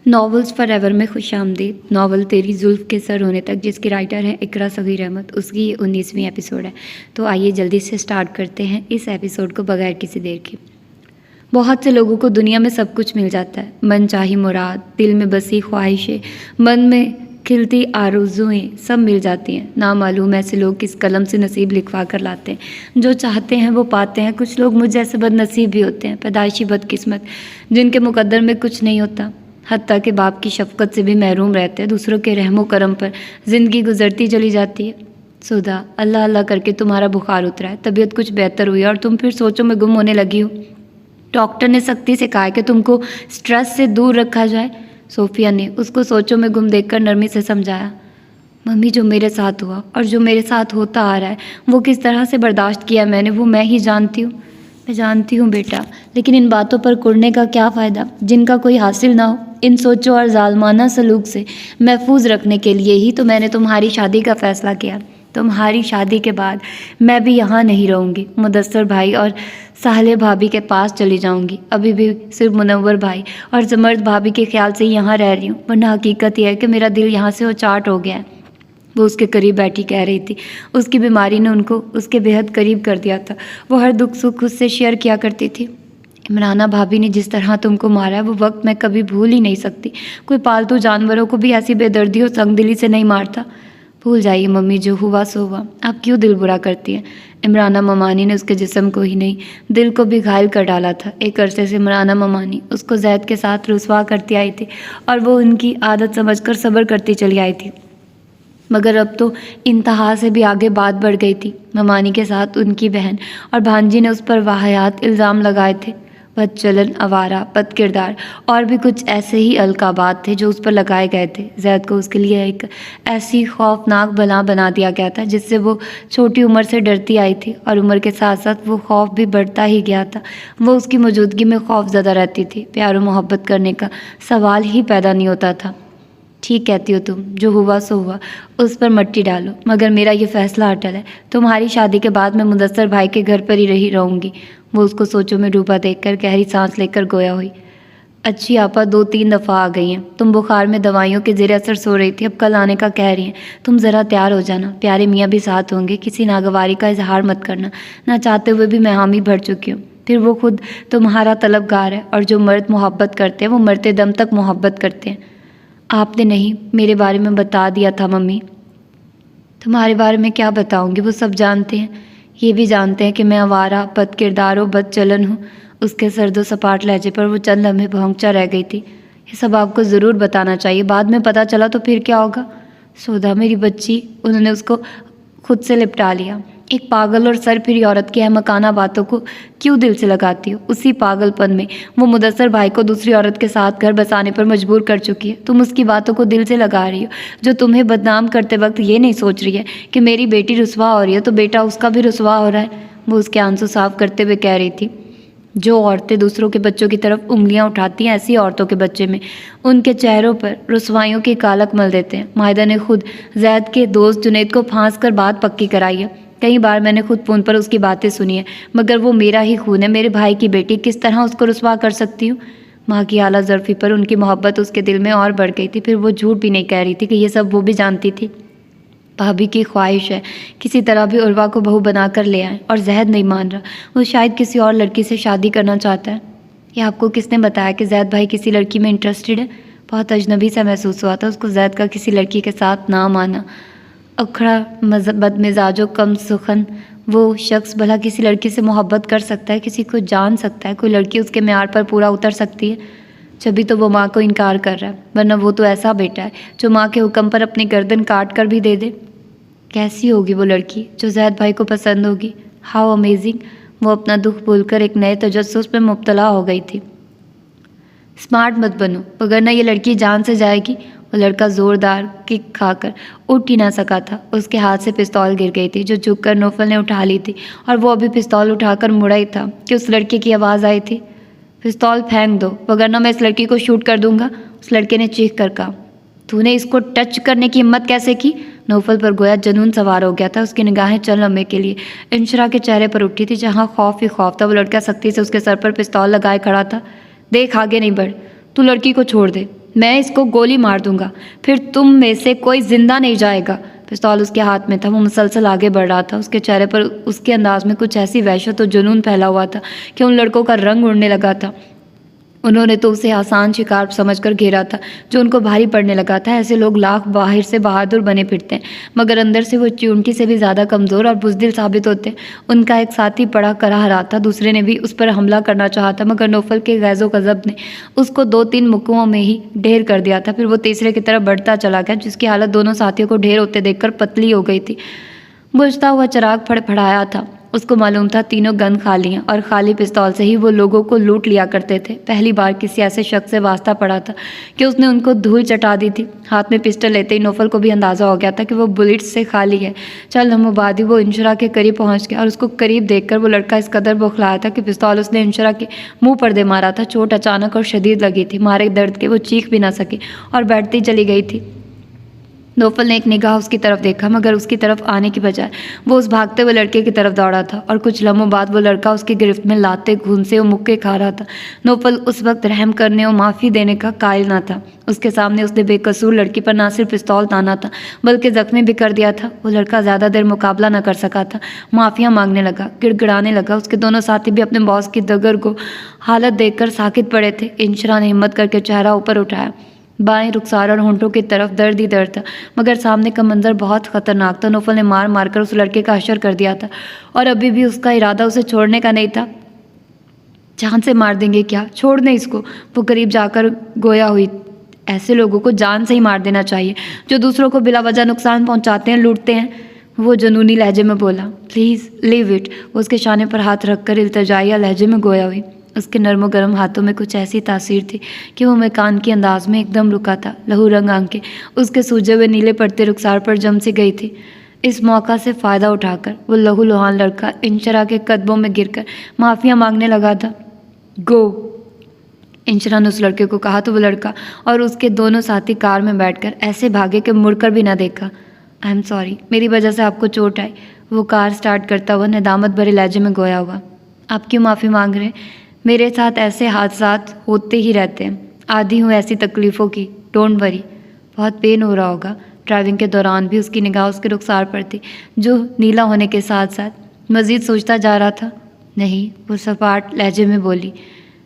Novels forever में खुशामदीद। Novel तेरी जुल्फ़ के सर होने तक, जिसकी राइटर है इकरा सगीर अहमद, उसकी ये 19वीं एपिसोड है। तो आइए जल्दी से स्टार्ट करते हैं इस एपिसोड को बगैर किसी देर के। बहुत से लोगों को दुनिया में सब कुछ मिल जाता है, मन चाही मुराद, दिल में बसी ख्वाहिशें, मन में खिलती आरज़ुएं सब मिल जाती हैं। नामालूम ऐसे लोग किस कलम से नसीब लिखवा कर लाते हैं। जो चाहते हैं वो पाते हैं। कुछ लोग मुझ जैसे बदनसीब भी होते हैं, पैदाइशी बदकिस्मत, जिनके मुकद्दर में कुछ नहीं होता, हत्ता के बाप की शफ़क़त से भी महरूम रहते हैं। दूसरों के रहमो करम पर ज़िंदगी गुजरती चली जाती है। सुधा, अल्लाह अल्लाह करके तुम्हारा बुखार उतरा है, तबीयत कुछ बेहतर हुई और तुम फिर सोचों में गुम होने लगी हो। डॉक्टर ने सख्ती से कहा है कि तुमको स्ट्रेस से दूर रखा जाए। सोफिया ने उसको सोचों में गुम देखकर नरमी से समझाया। मम्मी, जो मेरे साथ हुआ और जो मेरे साथ होता आ रहा है वो किस तरह से बर्दाश्त किया मैंने, वो मैं ही जानती हूँ। मैं जानती हूँ बेटा, लेकिन इन बातों पर कुड़ने का क्या फ़ायदा जिनका कोई हासिल ना हो। इन सोचों और जालमाना सलूक से महफूज रखने के लिए ही तो मैंने तुम्हारी शादी का फ़ैसला किया। तुम्हारी शादी के बाद मैं भी यहाँ नहीं रहूँगी, मुदस्सर भाई और साहले भाभी के पास चली जाऊँगी। अभी भी सिर्फ मुनव्वर भाई और जमर्द भाभी के ख्याल से यहाँ रह रही हूँ, वरना हकीकत यह है कि मेरा दिल यहाँ से उचाट हो गया है। वो उसके करीब बैठी कह रही थी। उसकी बीमारी ने उनको उसके बेहद करीब कर दिया था। वो हर दुख सुख उससे शेयर किया करती थी। इमराना भाभी ने जिस तरह तुमको मारा है वो वक्त मैं कभी भूल ही नहीं सकती। कोई पालतू जानवरों को भी ऐसी बेदर्दी और तंगदिली से नहीं मारता। भूल जाइए मम्मी, जो हुआ सो हुआ। आप क्यों दिल बुरा करती हैं? इमराना ममानी ने उसके जिस्म को ही नहीं, दिल को भी घायल कर डाला था। एक अरसे से इमराना ममानी उसको जैद के साथ रुसवा करती आई थी और वो उनकी आदत समझकर सब्र करती चली आई थी, मगर अब तो इंतहा से भी आगे बात बढ़ गई थी। ममानी के साथ उनकी बहन और भांजी ने उस पर वाहियात इल्ज़ाम लगाए थे। बदचलन, आवारा, बद किरदार और भी कुछ ऐसे ही अलकाबात थे जो उस पर लगाए गए थे। जैद को उसके लिए एक ऐसी खौफनाक बला बना दिया गया था जिससे वो छोटी उम्र से डरती आई थी और उम्र के साथ साथ वो खौफ भी बढ़ता ही गया था। वो उसकी मौजूदगी में खौफज़दा रहती थी। प्यार और मोहब्बत करने का सवाल ही पैदा नहीं होता था। ठीक कहती हो तुम, जो हुआ सो हुआ, उस पर मट्टी डालो, मगर मेरा ये फ़ैसला अटल है। तुम्हारी शादी के बाद मैं मुदस्सर भाई के घर पर ही रही रहूँगी। वो उसको सोचों में डूबा देखकर गहरी सांस लेकर गोया हुई। अच्छी आपा 2-3 दफ़ा आ गई हैं। तुम बुखार में दवाइयों के ज़ेर असर सो रही थी, अब कल आने का कह रही हैं। तुम ज़रा तैयार हो जाना, प्यारे मियाँ भी साथ होंगे। किसी नागवारी का इजहार मत करना, ना चाहते हुए भी मैं हामी भर चुकी हूँ। फिर वो खुद तुम्हारा तलबगार है और जो मर्द मोहब्बत करते हैं वो मरते दम तक मोहब्बत करते हैं। आपने नहीं, मेरे बारे में बता दिया था मम्मी। तुम्हारे बारे में क्या बताऊंगी, वो सब जानते हैं। ये भी जानते हैं कि मैं आवारा, बद किरदार और बद चलन हूँ। उसके सर्दो सपाट लहजे पर वो चंद लम्हे भौंकचा रह गई थी। ये सब आपको ज़रूर बताना चाहिए, बाद में पता चला तो फिर क्या होगा? सोधा मेरी बच्ची, उन्होंने उसको खुद से लिपटा लिया। एक पागल और सरफिरी औरत की अहमकाना बातों को क्यों दिल से लगाती हो? उसी पागलपन में वो मुदस्सर भाई को दूसरी औरत के साथ घर बसाने पर मजबूर कर चुकी है। तुम उसकी बातों को दिल से लगा रही हो, जो तुम्हें बदनाम करते वक्त ये नहीं सोच रही है कि मेरी बेटी रुसवा हो रही है तो बेटा उसका भी रुसवा हो रहा है। वो उसके आंसू साफ करते हुए कह रही थी। जो औरतें दूसरों के बच्चों की तरफ उंगलियां उठाती हैं, ऐसी औरतों के बच्चे में उनके चेहरों पर रुसवाइयों की कालक मल देते हैं। माहिदा ने खुद जैद के दोस्त जुनैद को फांस कर बात पक्की कराई है। कई बार मैंने खुद फ़ोन पर उसकी बातें सुनी है, मगर वो मेरा ही खून है, मेरे भाई की बेटी, किस तरह उसको रुसवा कर सकती हूँ? माँ की आला ज़र्फ़ी पर उनकी मोहब्बत उसके दिल में और बढ़ गई थी। फिर वो झूठ भी नहीं कह रही थी कि ये सब वो भी जानती थी। भाभी की ख्वाहिश है किसी तरह भी उर्वा को बहू बना कर ले आए, और जैद नहीं मान रहा। वो शायद किसी और लड़की से शादी करना चाहता है। ये आपको किसने बताया कि जैद भाई किसी लड़की में इंटरेस्टेड है? बहुत अजनबी सा महसूस हुआ था उसको जैद का किसी लड़की के साथ नाम आना। अखड़ा बदमिजाजो कम सुखन वो शख्स भला किसी लड़की से मोहब्बत कर सकता है, किसी को जान सकता है? कोई लड़की उसके म्यार पर पूरा उतर सकती है? जभी तो वो माँ को इनकार कर रहा है, वरना वो तो ऐसा बेटा है जो माँ के हुक्म पर अपनी गर्दन काट कर भी दे दे। कैसी होगी वो लड़की जो जैद भाई को पसंद होगी? How amazing! वो अपना दुख भूलकर एक नए तजस्सुस में मुब्तला हो गई थी। स्मार्ट मत बनो, वगरना ये लड़की जान से जाएगी। वो लड़का ज़ोरदार किक खाकर उठ ही ना सका था। उसके हाथ से पिस्तौल गिर गई थी, जो झुककर नौफल ने उठा ली थी, और वो अभी पिस्तौल उठाकर मुड़ा ही था कि उस लड़के की आवाज़ आई थी। पिस्तौल फेंक दो, वगरना मैं इस लड़की को शूट कर दूंगा। उस लड़के ने चीख कर कहा। तूने इसको टच करने की हिम्मत कैसे की? नौफल पर गोया जुनून सवार हो गया था। उसकी निगाहें चंद लम्हे के लिए इंशरा के चेहरे पर उठी थी, जहाँ खौफ ही खौफ था। वो लड़का सख्ती से उसके सर पर पिस्तौल लगाए खड़ा था। देख, आगे नहीं बढ़, तू लड़की को छोड़ दे, मैं इसको गोली मार दूंगा, फिर तुम में से कोई जिंदा नहीं जाएगा। पिस्तौल उसके हाथ में था। वो मुसलसल आगे बढ़ रहा था। उसके चेहरे पर उसके अंदाज में कुछ ऐसी वहशत और जुनून फैला हुआ था कि उन लड़कों का रंग उड़ने लगा था। उन्होंने तो उसे आसान शिकार समझकर घेरा था जो उनको भारी पड़ने लगा था। ऐसे लोग लाख बाहर से बहादुर बने फिरते हैं, मगर अंदर से वो चूंटी से भी ज़्यादा कमज़ोर और बुज़दिल साबित होते हैं। उनका एक साथी पड़ा कराह रहा था। दूसरे ने भी उस पर हमला करना चाहा था, मगर नौफल के गैज़ो गज़ब ने उसको 2-3 मुक्कों में ही ढेर कर दिया था। फिर वो तीसरे की तरफ बढ़ता चला गया, जिसकी हालत दोनों साथियों को ढेर होते देखकर पतली हो गई थी। बुझता हुआ चिराग फड़फड़ाया था। उसको मालूम था तीनों गन खाली हैं और खाली पिस्तौल से ही वो लोगों को लूट लिया करते थे। पहली बार किसी ऐसे शख्स से वास्ता पड़ा था कि उसने उनको धूल चटा दी थी। हाथ में पिस्टल लेते ही नौफल को भी अंदाज़ा हो गया था कि वो बुलेट्स से खाली है। चल लम्हों बाद ही वो इंशरा के करीब पहुंच गया और उसको करीब देखकर वो लड़का इस कदर बौखलाया था कि पिस्तौल उसने इंशरा के मुंह पर दे मारा था। चोट अचानक और शदीद लगी थी। मारे दर्द के वो चीख भी ना सकी और बैठती चली गई थी। नौफल ने एक निगाह उसकी तरफ देखा, मगर उसकी तरफ आने की बजाय वो उस भागते हुए लड़के की तरफ दौड़ा था और कुछ लम्हों बाद वो लड़का उसकी गिरफ्त में लाते घूंसे और मुक्के खा रहा था। नौफल उस वक्त रहम करने और माफ़ी देने का कायल ना था। उसके सामने उसने बेकसूर लड़की पर ना सिर्फ पिस्तौल ताना था बल्कि जख्मी भी कर दिया था। वो लड़का ज़्यादा देर मुकाबला न कर सका था। माफ़िया मांगने लगा, गिड़गिड़ाने लगा। उसके दोनों साथी भी अपने बॉस की दगर को हालत देखकर साकित पड़े थे। इंशरा ने हिम्मत करके चेहरा ऊपर उठाया। बाएं रुखसार और होंठों की तरफ दर्द ही दर्द था, मगर सामने का मंजर बहुत खतरनाक था। नौफल ने मार मारकर उस लड़के का हशर कर दिया था और अभी भी उसका इरादा उसे छोड़ने का नहीं था। जान से मार देंगे क्या, छोड़ दें इसको। वो करीब जाकर गोया हुई। ऐसे लोगों को जान से ही मार देना चाहिए जो दूसरों को बिला वजह नुकसान पहुंचाते हैं, लूटते हैं। वो जुनूनी लहजे में बोला, प्लीज़ लीव इट। वो उसके शाने पर हाथ रखकर इल्तिजाइया लहजे में गोया हुई। उसके नर्म गर्म हाथों में कुछ ऐसी तासीर थी कि वो मकान के अंदाज में एकदम रुका था। लहू रंग आंखें उसके सूजे हुए नीले पड़ते रुखसार पर जम सी गई थी। इस मौका से फ़ायदा उठाकर वो लहू लुहान लड़का इंशरा के कदमों में गिरकर माफ़िया मांगने लगा था। गो, इंशरा ने उस लड़के को कहा तो वो लड़का और उसके दोनों साथी कार में बैठकर ऐसे भागे कि मुड़कर भी न देखा। आई एम सॉरी, मेरी वजह से आपको चोट आई। वो कार स्टार्ट करता हुआ नदामत भरे लहजे में गोया हुआ। आप क्यों माफ़ी मांग रहे हैं? मेरे साथ ऐसे हादसात होते ही रहते हैं। आदी हूँ ऐसी तकलीफ़ों की। Don't worry. बहुत पेन हो रहा होगा। ड्राइविंग के दौरान भी उसकी निगाह उसके रुखसार पर थी जो नीला होने के साथ साथ मज़ीद सोचता जा रहा था। नहीं, वो सपाट लहजे में बोली,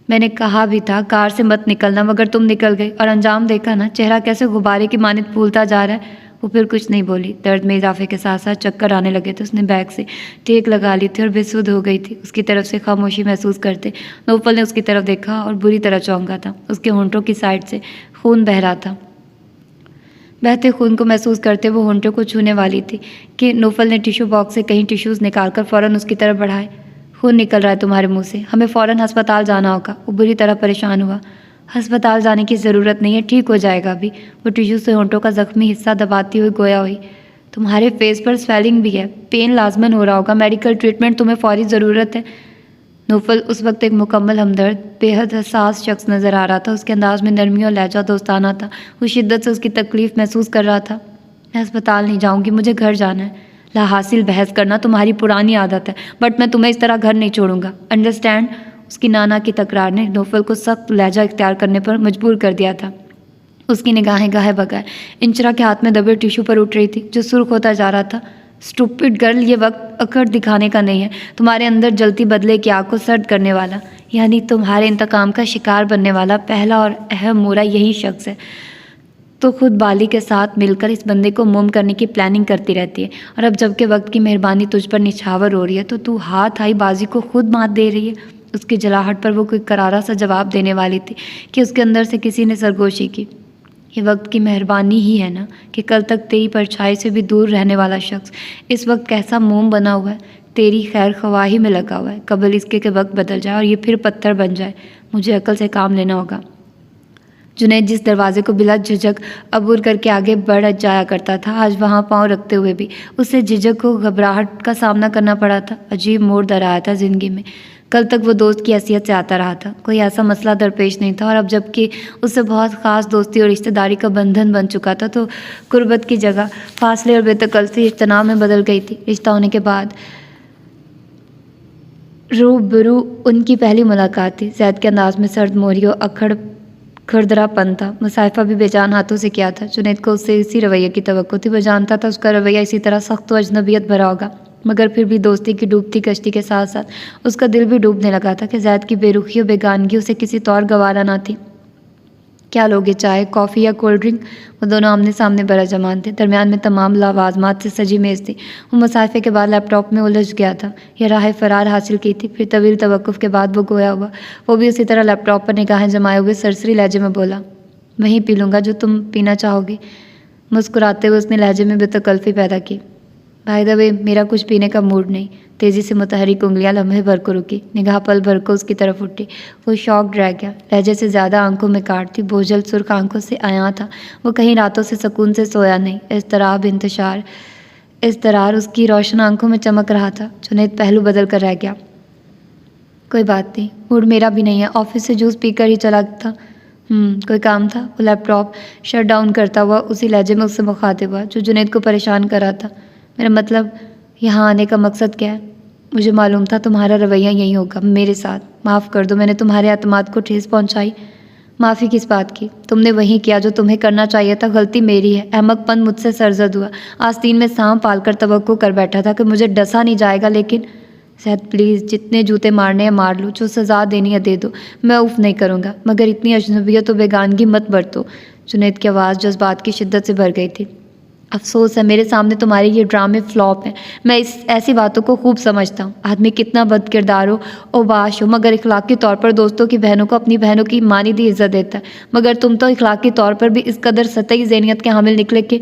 मैंने कहा भी था कार से मत निकलना, मगर तुम निकल गई और अंजाम देखा ना, चेहरा कैसे गुब्बारे की मानित फूलता जा रहा है। वो फिर कुछ नहीं बोली। दर्द में इजाफे के साथ साथ चक्कर आने लगे थे। उसने बैग से टेक लगा ली थी और बेसुध हो गई थी। उसकी तरफ से खामोशी महसूस करते नौफल ने उसकी तरफ देखा और बुरी तरह चौंका था। उसके होंठों की साइड से खून बह रहा था। बहते खून को महसूस करते वो होंठों को छूने वाली थी कि नौफल ने टिश्यू बॉक्स से कहीं टिश्यूज़ निकालकर फ़ौरन उसकी तरफ बढ़ाए। खून निकल रहा है तुम्हारे मुंह से, हमें फ़ौरन अस्पताल जाना होगा। वो बुरी तरह परेशान हुआ। अस्पताल जाने की ज़रूरत नहीं है, ठीक हो जाएगा अभी। वो टिश्यू से होंठों का ज़ख्मी हिस्सा दबाती हुई गोया हुई। तुम्हारे फेस पर स्वेलिंग भी है, पेन लाजमन हो रहा होगा, मेडिकल ट्रीटमेंट तुम्हें फौरी ज़रूरत है। नौफल उस वक्त एक मुकम्मल हमदर्द बेहद हसास शख्स नज़र आ रहा था। उसके अंदाज में नरमी और लहजा दोस्ताना था। वो शिद्दत से उसकी तकलीफ़ महसूस कर रहा था। मैं अस्पताल नहीं जाऊँगी, मुझे घर जाना है। ला हासिल बहस करना तुम्हारी पुरानी आदत है, बट मैं तुम्हें इस तरह घर नहीं छोड़ूंगा, अंडरस्टैंड। उसकी नाना की तकरार ने नौफल को सख्त लहजा इख्तियार करने पर मजबूर कर दिया था। उसकी निगाहें गाहे बगैर इंशरा के हाथ में दबे टिश्यू पर उठ रही थी जो सुर्ख होता जा रहा था। स्टूपिड गर्ल, ये वक्त अकड़ दिखाने का नहीं है। तुम्हारे अंदर जलती बदले की आग को सर्द करने वाला, यानी तुम्हारे इंतकाम का शिकार बनने वाला पहला और अहम मोरा यही शख्स है। तो खुद बाली के साथ मिलकर इस बंदे को मुम करने की प्लानिंग करती रहती है, और अब जबकि वक्त की मेहरबानी तुझ पर निछावर हो रही है तो तू हाथ आई बाजी को खुद मात दे रही है। उसकी जलाहट पर वो कोई करारा सा जवाब देने वाली थी कि उसके अंदर से किसी ने सरगोशी की। ये वक्त की मेहरबानी ही है ना कि कल तक तेरी परछाई से भी दूर रहने वाला शख्स इस वक्त कैसा मोम बना हुआ है, तेरी खैर ख्वाही में लगा हुआ है। कबल इसके के वक्त बदल जाए और ये फिर पत्थर बन जाए। मुझे अकल से काम लेना होगा। जुनैद जिस दरवाजे को बिला झिझक अबूर करके आगे बढ़ जाया करता था, आज वहाँ पाँव रखते हुए भी उसे झिझक को घबराहट का सामना करना पड़ा था। अजीब मोड़ दराया था ज़िंदगी में। कल तक वो दोस्त की हैसियत से आता रहा था, कोई ऐसा मसला दरपेश नहीं था, और अब जबकि उससे बहुत ख़ास दोस्ती और रिश्तेदारी का बंधन बन चुका था तो कुर्बत की जगह फासले और बेतकल्फ़ी इज्तनाब में बदल गई थी। रिश्ता होने के बाद रूबरू उनकी पहली मुलाकात थी। ज़ैद के अंदाज में सर्द मोहरी और अखड़ खुरदरापन था। मुसाइफा भी बेजान हाथों से किया था। जुनैद को उससे इसी रवैये की तवक्को थी। वह जानता था उसका रवैया इसी तरह सख्त व अजनबियत भरा होगा, मगर फिर भी दोस्ती की डूबती कश्ती के साथ साथ उसका दिल भी डूबने लगा था कि ज़ैद की बेरुखी और बेगानगी उसे किसी तौर गवारा ना थी। क्या लोगे, चाय, कॉफ़ी या कोल्ड ड्रिंक? वो दोनों आमने सामने बराजमान थे। दरमियान में तमाम लावाजमात से सजी मेज़ थी। वो मुसाफे के बाद लैपटॉप में उलझ गया था। यह राह फरार हासिल की थी। फिर तवील तवक्कुफ़ के बाद वो गोया हुआ। वो भी उसी तरह लैपटॉप पर निगाहें जमाए हुए सरसरी लहजे में बोला, वहीं पी लूँगा जो तुम पीना चाहोगी। मुस्कुराते हुए उसने लहजे में बेतकल्फ़ी पैदा की। बाय द वे, मेरा कुछ पीने का मूड नहीं। तेज़ी से मुतहरिक उंगलियां लम्हे भर को रुकी। निगाह पल भर को उसकी तरफ उठी। वो शॉक्ड रह गया। लहजे से ज़्यादा आंखों में काट थी। बोझल सुर्ख आंखों से आया था। वो कहीं रातों से सुकून से सोया नहीं। इज़्तिराब, इंतशार, इज़्तिरार उसकी रोशन आंखों में चमक रहा था। जुनैद पहलू बदल कर रह गया। कोई बात नहीं, मूड मेरा भी नहीं है। ऑफिस से जूस पीकर ही चला था। कोई काम था? वो लैपटॉप शट डाउन करता हुआ उसी लहजे में उससे मुखातिब हुआ जो जुनैद को परेशान कर रहा था। मेरा मतलब यहाँ आने का मकसद क्या है? मुझे मालूम था तुम्हारा रवैया यही होगा मेरे साथ। माफ़ कर दो, मैंने तुम्हारे एतमाद को ठेस पहुँचाई। माफ़ी किस बात की? तुमने वही किया जो तुम्हें करना चाहिए था। गलती मेरी है। अहमकपन मुझसे सरजद हुआ। आस्तीन में सांप पालकर तवक्को कर बैठा था कि मुझे डसा नहीं जाएगा, लेकिन ज़ैद प्लीज़, जितने जूते मारने हैं मार लो, जो सज़ा देनी है दे दो, मैं उफ़ नहीं करूँगा, मगर इतनी अजनबियत और बेगानगी मत बरतो। जुनैद की आवाज़ जज्बात की शिद्दत से भर गई थी। अफसोस है, मेरे सामने तुम्हारे ये ड्रामे फ्लॉप हैं। मैं इस ऐसी बातों को खूब समझता हूँ। आदमी कितना बदकिरदार हो और बाश हो, मगर इखलाकी तौर पर दोस्तों की बहनों को अपनी बहनों की मानी दी इज्जत देता है। मगर तुम तो इखलाकी तौर पर भी इस कदर सतही ज़हनियत के हामिल निकले कि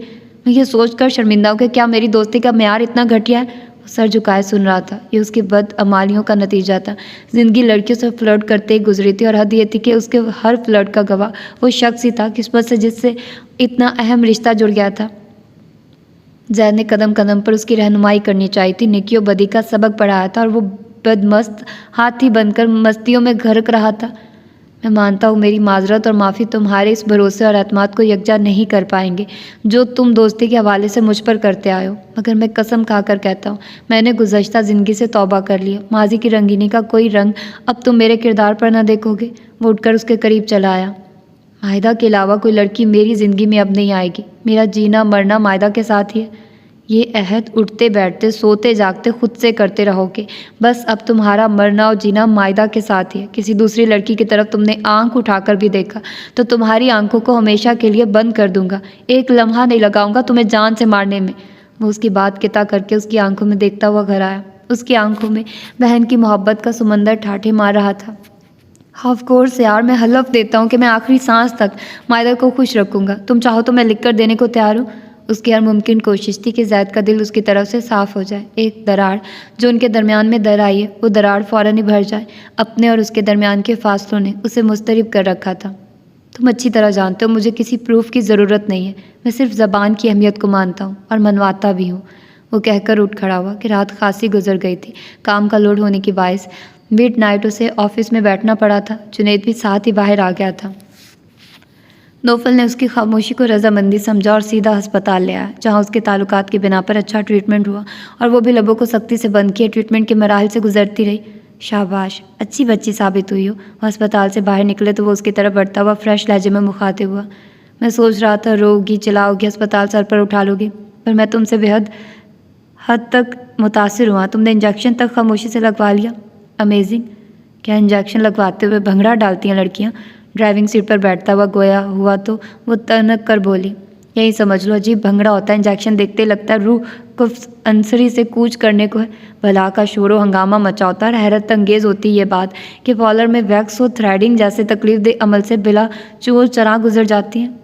मैं ये सोच कर शर्मिंदा हूँ कि क्या मेरी दोस्ती का मेयार इतना घटिया है। सर झुकाए सुन रहा था। ये उसकी बदअमालियों का नतीजा था। ज़िंदगी लड़कियों से फ्लर्ट करते ही गुजरी थी और हद ये थी कि उसके हर फ्लर्ट का गवाह वो शख्स ही था किस्मत से जिससे इतना अहम रिश्ता जुड़ गया था। ज़ैद ने कदम कदम पर उसकी रहनुमाई करनी चाहिए थी। नेकियों बदी का सबक पढ़ाया था और वो बदमस्त हाथी बनकर मस्तियों में घरक रहा था। मैं मानता हूँ मेरी माजरत और माफ़ी तुम्हारे इस भरोसे और एतमाद को यकजा नहीं कर पाएंगे जो तुम दोस्ती के हवाले से मुझ पर करते आए हो, मगर मैं कसम खाकर कहता हूँ मैंने गुज़श्ता ज़िंदगी से तौबा कर लिया। माजी की रंगीनी का कोई रंग अब तुम मेरे किरदार पर न देखोगे। वो उठकर उसके करीब चला आया। माहिदा के अलावा कोई लड़की मेरी ज़िंदगी में अब नहीं आएगी। मेरा जीना मरना माहिदा के साथ ही है। ये अहद उठते बैठते सोते जागते खुद से करते रहोगे। बस अब तुम्हारा मरना और जीना माहिदा के साथ ही है। किसी दूसरी लड़की की तरफ तुमने आंख उठाकर भी देखा तो तुम्हारी आंखों को हमेशा के लिए बंद कर दूंगा। एक लम्हा नहीं लगाऊंगा तुम्हें जान से मारने में। वो उसकी बात किता करके उसकी आंखों में देखता हुआ घर आया। उसकी आंखों में बहन की मोहब्बत का समंदर ठाठे मार रहा था। ऑफ कोर्स यार, मैं हलफ देता हूँ कि मैं आखिरी सांस तक माहिदा को खुश रखूँगा। तुम चाहो तो मैं लिख कर देने को तैयार हूँ। उसकी हर मुमकिन कोशिश थी कि ज़ैद का दिल उसकी तरफ से साफ़ हो जाए। एक दरार जो उनके दरमियान में दर आई है, वो दरार फ़ौरन ही भर जाए। अपने और उसके दरमियान के फासलों ने उसे मुस्तरिब कर रखा था। तुम अच्छी तरह जानते हो मुझे किसी प्रूफ की ज़रूरत नहीं है। मैं सिर्फ ज़बान की अहमियत को मानता हूँ और मनवाता भी हूँ। वो कहकर उठ खड़ा हुआ कि रात खासी गुजर गई थी। काम का लोड होने की बायस मिडनाइट उसे ऑफिस में बैठना पड़ा था। जुनैद भी साथ ही बाहर आ गया था। नौफल ने उसकी खामोशी को रजामंदी समझा और सीधा अस्पताल ले आया, जहाँ उसके ताल्लुकात की बिना पर अच्छा ट्रीटमेंट हुआ और वो भी लबों को सख्ती से बंद किए ट्रीटमेंट के मराहल से गुजरती रही। शाबाश, अच्छी बच्ची साबित हुई हो। वह अस्पताल से बाहर निकले तो वो उसकी तरफ बढ़ता हुआ फ्रेश लहजे में मुखातिब हुआ। मैं सोच रहा था रोगी चलाओगी, अस्पताल सर पर उठा लोगी, पर मैं तुमसे बेहद हद तक मुतासिर हुआ। तुमने इंजेक्शन तक खामोशी से लगवा लिया। अमेजिंग। क्या इंजेक्शन लगवाते हुए भंगड़ा डालती हैं लड़कियाँ? ड्राइविंग सीट पर बैठता हुआ गोया हुआ तो वो तनक कर बोली, यही समझ लो, अजीब भंगड़ा होता है। इंजेक्शन देखते लगता है रूह को अंसरी से कूच करने को है। भला का शोर हंगामा मचा होता है। हैरत अंगेज़ होती ये बात कि पॉलर में वैक्स और थ्रेडिंग जैसे तकलीफ दे अमल से बिला चोर चरा गुजर जाती हैं।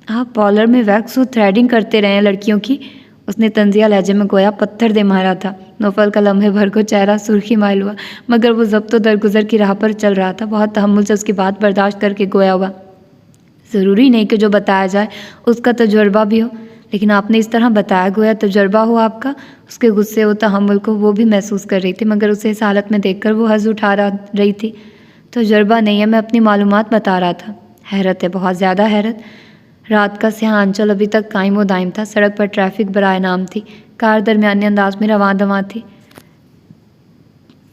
आप पॉलर में वैक्स और थ्रेडिंग करते रहे हैं लड़कियों की? उसने तंजिया लहजे में गोया पत्थर दे मारा था। नौफल का लम्हे भर को चेहरा सुर्खी माइल हुआ, मगर वो ज़ब्तो दरगुजर की राह पर चल रहा था। बहुत तहम्मुल से उसकी बात बर्दाश्त करके गोया हुआ, ज़रूरी नहीं कि जो बताया जाए उसका तजुर्बा भी हो, लेकिन आपने इस तरह बताया गोया तजुर्बा हो आपका। उसके गुस्से और तहम्मुल को वो भी महसूस कर रही थी, मगर उसे इस हालत में देखकर वो हंस उठा रही थी। तजुर्बा नहीं है, मैं अपनी मालूमात बता रहा था। हैरत है, बहुत ज़्यादा हैरत। रात का स्याह अंचल अभी तक कायम व दायम था। सड़क पर ट्रैफिक बराए नाम थी। कार दरमियाने अंदाज में रवां दवां थी।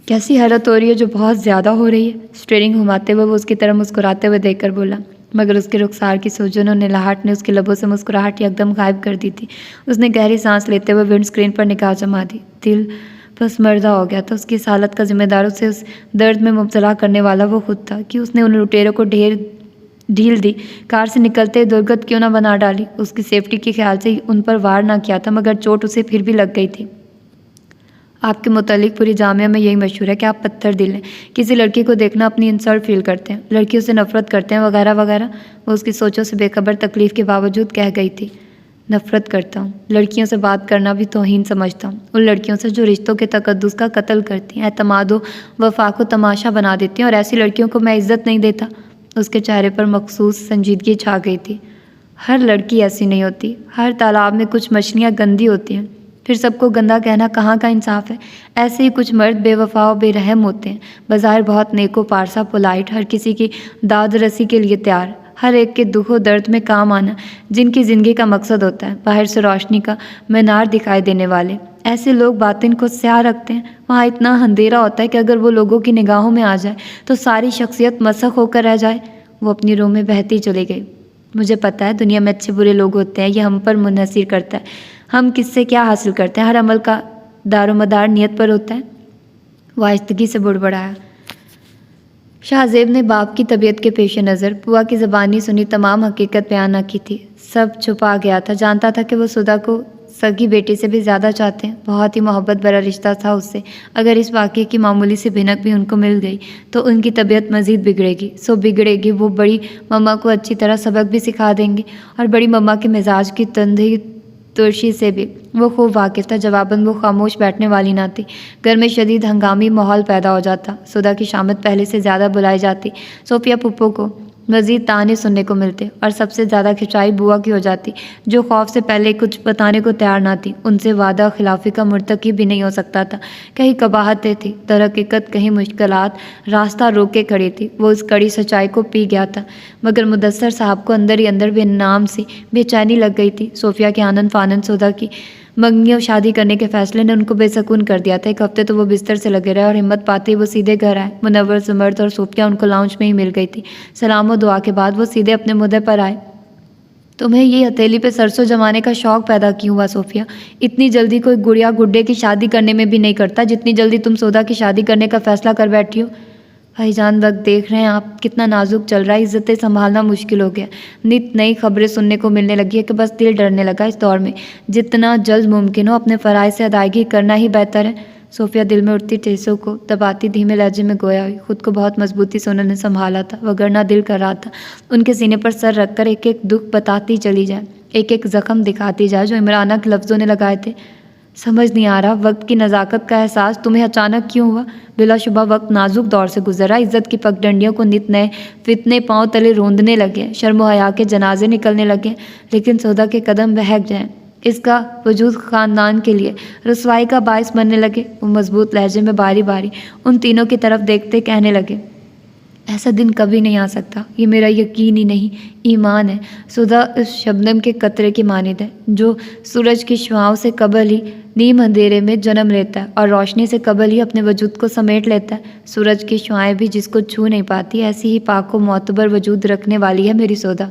कैसी हैरत हो रही है जो बहुत ज़्यादा हो रही है। स्टीयरिंग घुमाते हुए वो उसकी तरफ मुस्कुराते हुए देखकर बोला, मगर उसके रुखसार की सूजन और निलाहट ने उसके लबों से मुस्कुराहट एकदम गायब कर दी थी। उसने गहरी सांस लेते हुए विंड स्क्रीन पर निगाह जमा दी। दिल पसमर्दा हो गया था। उसकी इस हालत का जिम्मेदार उसे उस दर्द में मुब्तला करने वाला वो खुद था कि उसने उन लुटेरों को ढील दी, कार से निकलते दुर्गत क्यों ना बना डाली। उसकी सेफ्टी के ख्याल से ही उन पर वार ना किया था, मगर चोट उसे फिर भी लग गई थी। आपके मुतालिक पूरी जामिया में यही मशहूर है कि आप पत्थर दिल हैं, किसी लड़की को देखना अपनी इंसल्ट फील करते हैं, लड़कियों से नफरत करते हैं वगैरह वगैरह। वो उसकी सोचों से बेखबर तकलीफ के बावजूद कह गई थी, नफरत करता हूँ, लड़कियों से बात करना भी तौहीन समझता हूँ, उन लड़कियों से जो रिश्तों के तकद्दुस का कत्ल करती हैं, एतमाद वफा को तमाशा बना देती हैं, और ऐसी लड़कियों को मैं इज्जत नहीं देता। उसके चेहरे पर मखसूस संजीदगी छा गई थी। हर लड़की ऐसी नहीं होती, हर तालाब में कुछ मछलियाँ गंदी होती हैं, फिर सबको गंदा कहना कहाँ का इंसाफ है। ऐसे ही कुछ मर्द बेवफा और बेरहम होते हैं, बज़ाहिर बहुत नेको पारसा पोलाइट, हर किसी की दाद रसी के लिए तैयार, हर एक के दुखों दर्द में काम आना, जिनकी ज़िंदगी का मकसद होता है बाहर से रोशनी का मीनार दिखाई देने वाले। ऐसे लोग बातिन को स्याह रखते हैं। वहाँ इतना अंधेरा होता है कि अगर वो लोगों की निगाहों में आ जाए तो सारी शख्सियत मसख होकर रह जाए। वो अपनी रूह में बहती चली गई। मुझे पता है दुनिया में अच्छे बुरे लोग होते हैं, ये हम पर मुनहसिर करता है, हम किससे क्या हासिल करते हैं, हर अमल का दारोमदार नियत पर होता है। वाहिस्तगी से बुड़बड़ाया। शाहजेब ने बाप की तबीयत के पेश नज़र बुआ की ज़बानी सुनी तमाम हकीकत बयान न की थी। सब छुपा गया था। जानता था कि वो सुधा को सगी बेटी से भी ज़्यादा चाहते हैं। बहुत ही मोहब्बत भरा रिश्ता था उससे। अगर इस वाक़े की मामूली सी भिनक भी उनको मिल गई तो उनकी तबीयत मज़ीद बिगड़ेगी। सो बिगड़ेगी, वो बड़ी मम्मा को अच्छी तरह सबक भी सिखा देंगे, और बड़ी मम्मा के मिजाज की तंदही तुर्शी से भी वो खूब वाकिफ़ था। जवाबन वो खामोश बैठने वाली ना थी। घर में शदीद हंगामी माहौल पैदा हो जाता। सुधा की शामत पहले से ज़्यादा बुलाई जाती। सोफिया पुप्पो को मज़ीद ताने सुनने को मिलते, और सबसे ज़्यादा खिंचाई बुआ की हो जाती, जो खौफ से पहले कुछ बताने को तैयार ना थी। उनसे वादा खिलाफी का मुर्तकिब भी नहीं हो सकता था। कहीं कबाहतें थी, दरहकीकत कहीं मुश्किलात रास्ता रोक के खड़ी थी। वो इस कड़ी सच्चाई को पी गया था, मगर मुदस्सर साहब को अंदर ही अंदर बेनाम सी बेचैनी लग गई थी। सोफिया के आनंद फानंद सुधा की मंगनी और शादी करने के फैसले ने उनको बेसकून कर दिया था। एक हफ्ते तो वो बिस्तर से लगे रहे, और हिम्मत पाते ही वो सीधे घर आए। मुनव्वर, सुमर्द और सोफिया उनको लाउंज में ही मिल गई थी। सलाम और दुआ के बाद वो सीधे अपने मुद्दे पर आए। तुम्हें ये हथेली पे सरसों जमाने का शौक़ पैदा क्यों हुआ सोफिया? इतनी जल्दी कोई गुड़िया गुड्डे की शादी करने में भी नहीं करता जितनी जल्दी तुम सुधा की शादी करने का फैसला कर बैठी हो। भाईजान, वक्त देख रहे हैं आप कितना नाजुक चल रहा है, इज्जतें संभालना मुश्किल हो गया। नित नई खबरें सुनने को मिलने लगी है कि बस दिल डरने लगा। इस दौर में जितना जल्द मुमकिन हो अपने फ़राइज़ से अदायगी करना ही बेहतर है। सोफिया दिल में उठती ठेसों को दबाती धीमे लहजे में गोया हुई। खुद को बहुत मजबूती से उन्होंने संभाला था, वगरना दिल कर रहा था उनके सीने पर सर रखकर एक एक दुख बताती चली जाए, एक एक ज़ख्म दिखाती जाए जो इमराना के लफ्ज़ों ने लगाए थे। समझ नहीं आ रहा वक्त की नज़ाकत का एहसास तुम्हें अचानक क्यों हुआ? बिलाशुबा वक्त नाजुक दौर से गुजरा। इज्जत की पगडंडियों को नित नए फितने पांव तले रोंदने लगे, शर्म व हया के जनाजे निकलने लगे, लेकिन सौदा के कदम बहक जाएं, इसका वजूद ख़ानदान के लिए रसवाई का बायस बनने लगे। वो मजबूत लहजे में बारी बारी उन तीनों की तरफ देखते कहने लगे, ऐसा दिन कभी नहीं आ सकता, ये मेरा यकीन ही नहीं ईमान है। सुधा उस शबनम के कतरे की मानिद है जो सूरज की शुआओं से कबल ही नीम अंधेरे में जन्म लेता है और रोशनी से कबल ही अपने वजूद को समेट लेता है। सूरज की शुआएं भी जिसको छू नहीं पाती, ऐसी ही पाक व मोतबर वजूद रखने वाली है मेरी सुधा।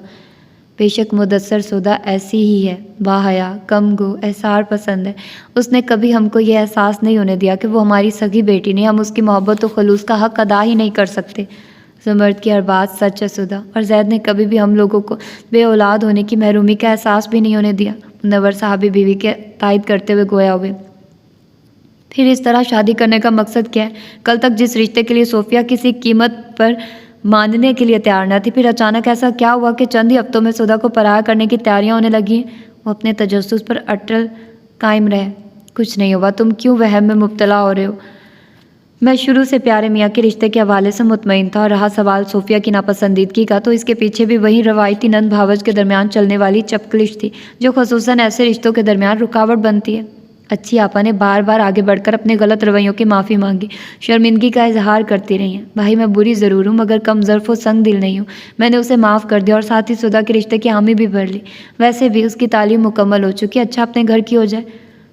बेशक मुदस्सर सुधा ऐसी ही है, बाहया, कमगो, एहसार पसंद है। उसने कभी हमको ये एहसास नहीं होने दिया कि वो हमारी सगी बेटी नहीं, हम उसकी मोहब्बत और खलूस का हक अदा ही नहीं कर सकते। ज़ुमर्द की हर बात सच है सुधा, और जैद ने कभी भी हम लोगों को बे औलाद होने की महरूमी का एहसास भी नहीं होने दिया। मुनव्वर साहब बीवी के तायद करते हुए गोया हुए, फिर इस तरह शादी करने का मकसद क्या है? कल तक जिस रिश्ते के लिए सोफिया किसी कीमत पर मानने के लिए तैयार न थी, फिर अचानक ऐसा क्या हुआ कि चंद ही हफ्तों में सुधा को पराया करने की तैयारियां होने लगी? वो अपने तजस्सुस पर अटल कायम रहे। कुछ नहीं हुआ, तुम क्यों वहम में मुब्तला हो रहे हो? मैं शुरू से प्यारे मियाँ के रिश्ते के हवाले से मुतमईन था, और रहा सवाल सोफिया की नापसंदीदगी का, तो इसके पीछे भी वही रवायती नंद भावज के दरमियान चलने वाली चपकलिश थी जो खसूसन ऐसे रिश्तों के दरमियान रुकावट बनती है। अच्छी आपा ने बार बार आगे बढ़कर अपने गलत रवैयों की माफ़ी मांगी, शर्मिंदगी का इजहार करती रही हैं। भाई मैं बुरी ज़रूर हूँ मगर कम ज़र्फ़ व संग दिल नहीं हूँ। मैंने उसे माफ़ कर दिया और साथ ही सुधा के रिश्ते की हामी भी भर ली। वैसे भी उसकी तालीम मुकम्मल हो चुकी है, अच्छा अपने घर की हो जाए।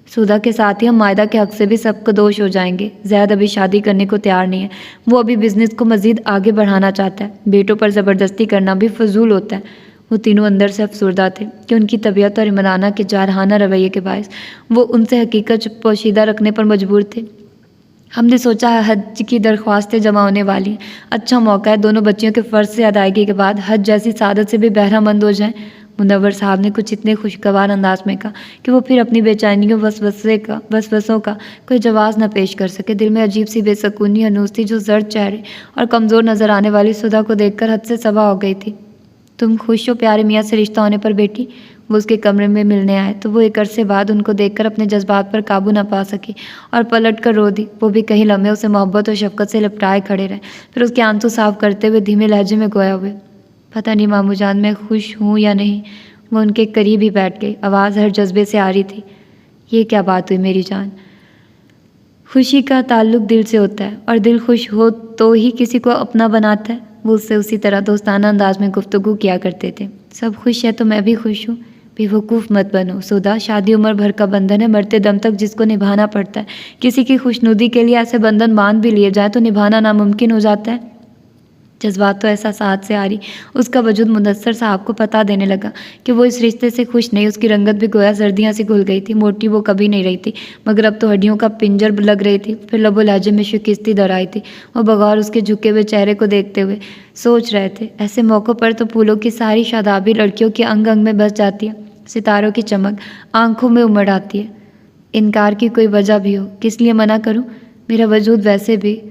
सुधा के साथ ही हम मायदा के हक से भी सबको दोष हो जाएंगे। जैद अभी शादी करने को तैयार नहीं है, वो अभी बिजनेस को मज़ीद आगे बढ़ाना चाहता है। बेटों पर ज़बरदस्ती करना भी फजूल होता है। वो तीनों अंदर से अफसुर्दा थे कि उनकी तबीयत और इमराना के जारहाना रवैये के बायस वो उनसे हकीकत पोशीदा रखने पर मजबूर थे। हमने सोचा है हज की दरख्वास्तें जमा होने वाली हैं, अच्छा मौका है दोनों बच्चियों के फ़र्ज से अदायगी के बाद हज जैसी सादत से भी बहरामंद हो जाएं। मुनव्वर साहब ने कुछ इतने खुशगवार अंदाज में कहा कि वो फिर अपनी बेचैनियों वसवसों का कोई जवाब न पेश कर सके। दिल में अजीब सी बेसकूनी हनूस थी जो जर्द चेहरे और कमज़ोर नज़र आने वाली सुधा को देखकर हद से सबा हो गई थी। तुम खुश हो प्यारे मियाँ से रिश्ता होने पर बेटी? वो उसके कमरे में मिलने आए तो वो एक अरसे बाद उनको देखकर अपने जज्बात पर काबू न पा सकी और पलट कर रो दी। वो भी कई लम्हे उसे मोहब्बत और शफकत से लिपटाए खड़े रहे, फिर उसके आंसू साफ करते हुए धीमे लहजे में गोया हुए, पता नहीं मामू जान मैं खुश हूँ या नहीं। वो उनके करीब ही बैठ गई, आवाज़ हर जज्बे से आ रही थी। ये क्या बात हुई मेरी जान? खुशी का ताल्लुक दिल से होता है और दिल खुश हो तो ही किसी को अपना बनाता है। वो उससे उसी तरह दोस्ताना अंदाज में गुफ्तगू किया करते थे। सब खुश है तो मैं भी खुश हूँ। बेवकूफ़ मत बनो सुधा, शादी उम्र भर का बंधन है, मरते दम तक जिसको निभाना पड़ता है। किसी की खुशनुदी के लिए ऐसे बंधन बांध भी लिए जाए तो निभाना नामुमकिन हो जाता है। जज्बात तो ऐसा साथ से आ रही उसका वजूद मुदस्सर साहब को पता देने लगा कि वो इस रिश्ते से खुश नहीं। उसकी रंगत भी गोया सर्दियाँ से घुल गई थी। मोटी वो कभी नहीं रही थी, मगर अब तो हड्डियों का पिंजर लग रही थी। फिर लबो लहजे में शिकस्ती दर आई थी। वो बगौर उसके झुके हुए चेहरे को देखते हुए सोच रहे थे, ऐसे मौक़ों पर तो फूलों की सारी शादाबी लड़कियों के अंग अंग में बस जाती है, सितारों की चमक आंखों में उमड़ आती है। इनकार की कोई वजह भी हो, किस लिए मना करूं? मेरा वजूद वैसे भी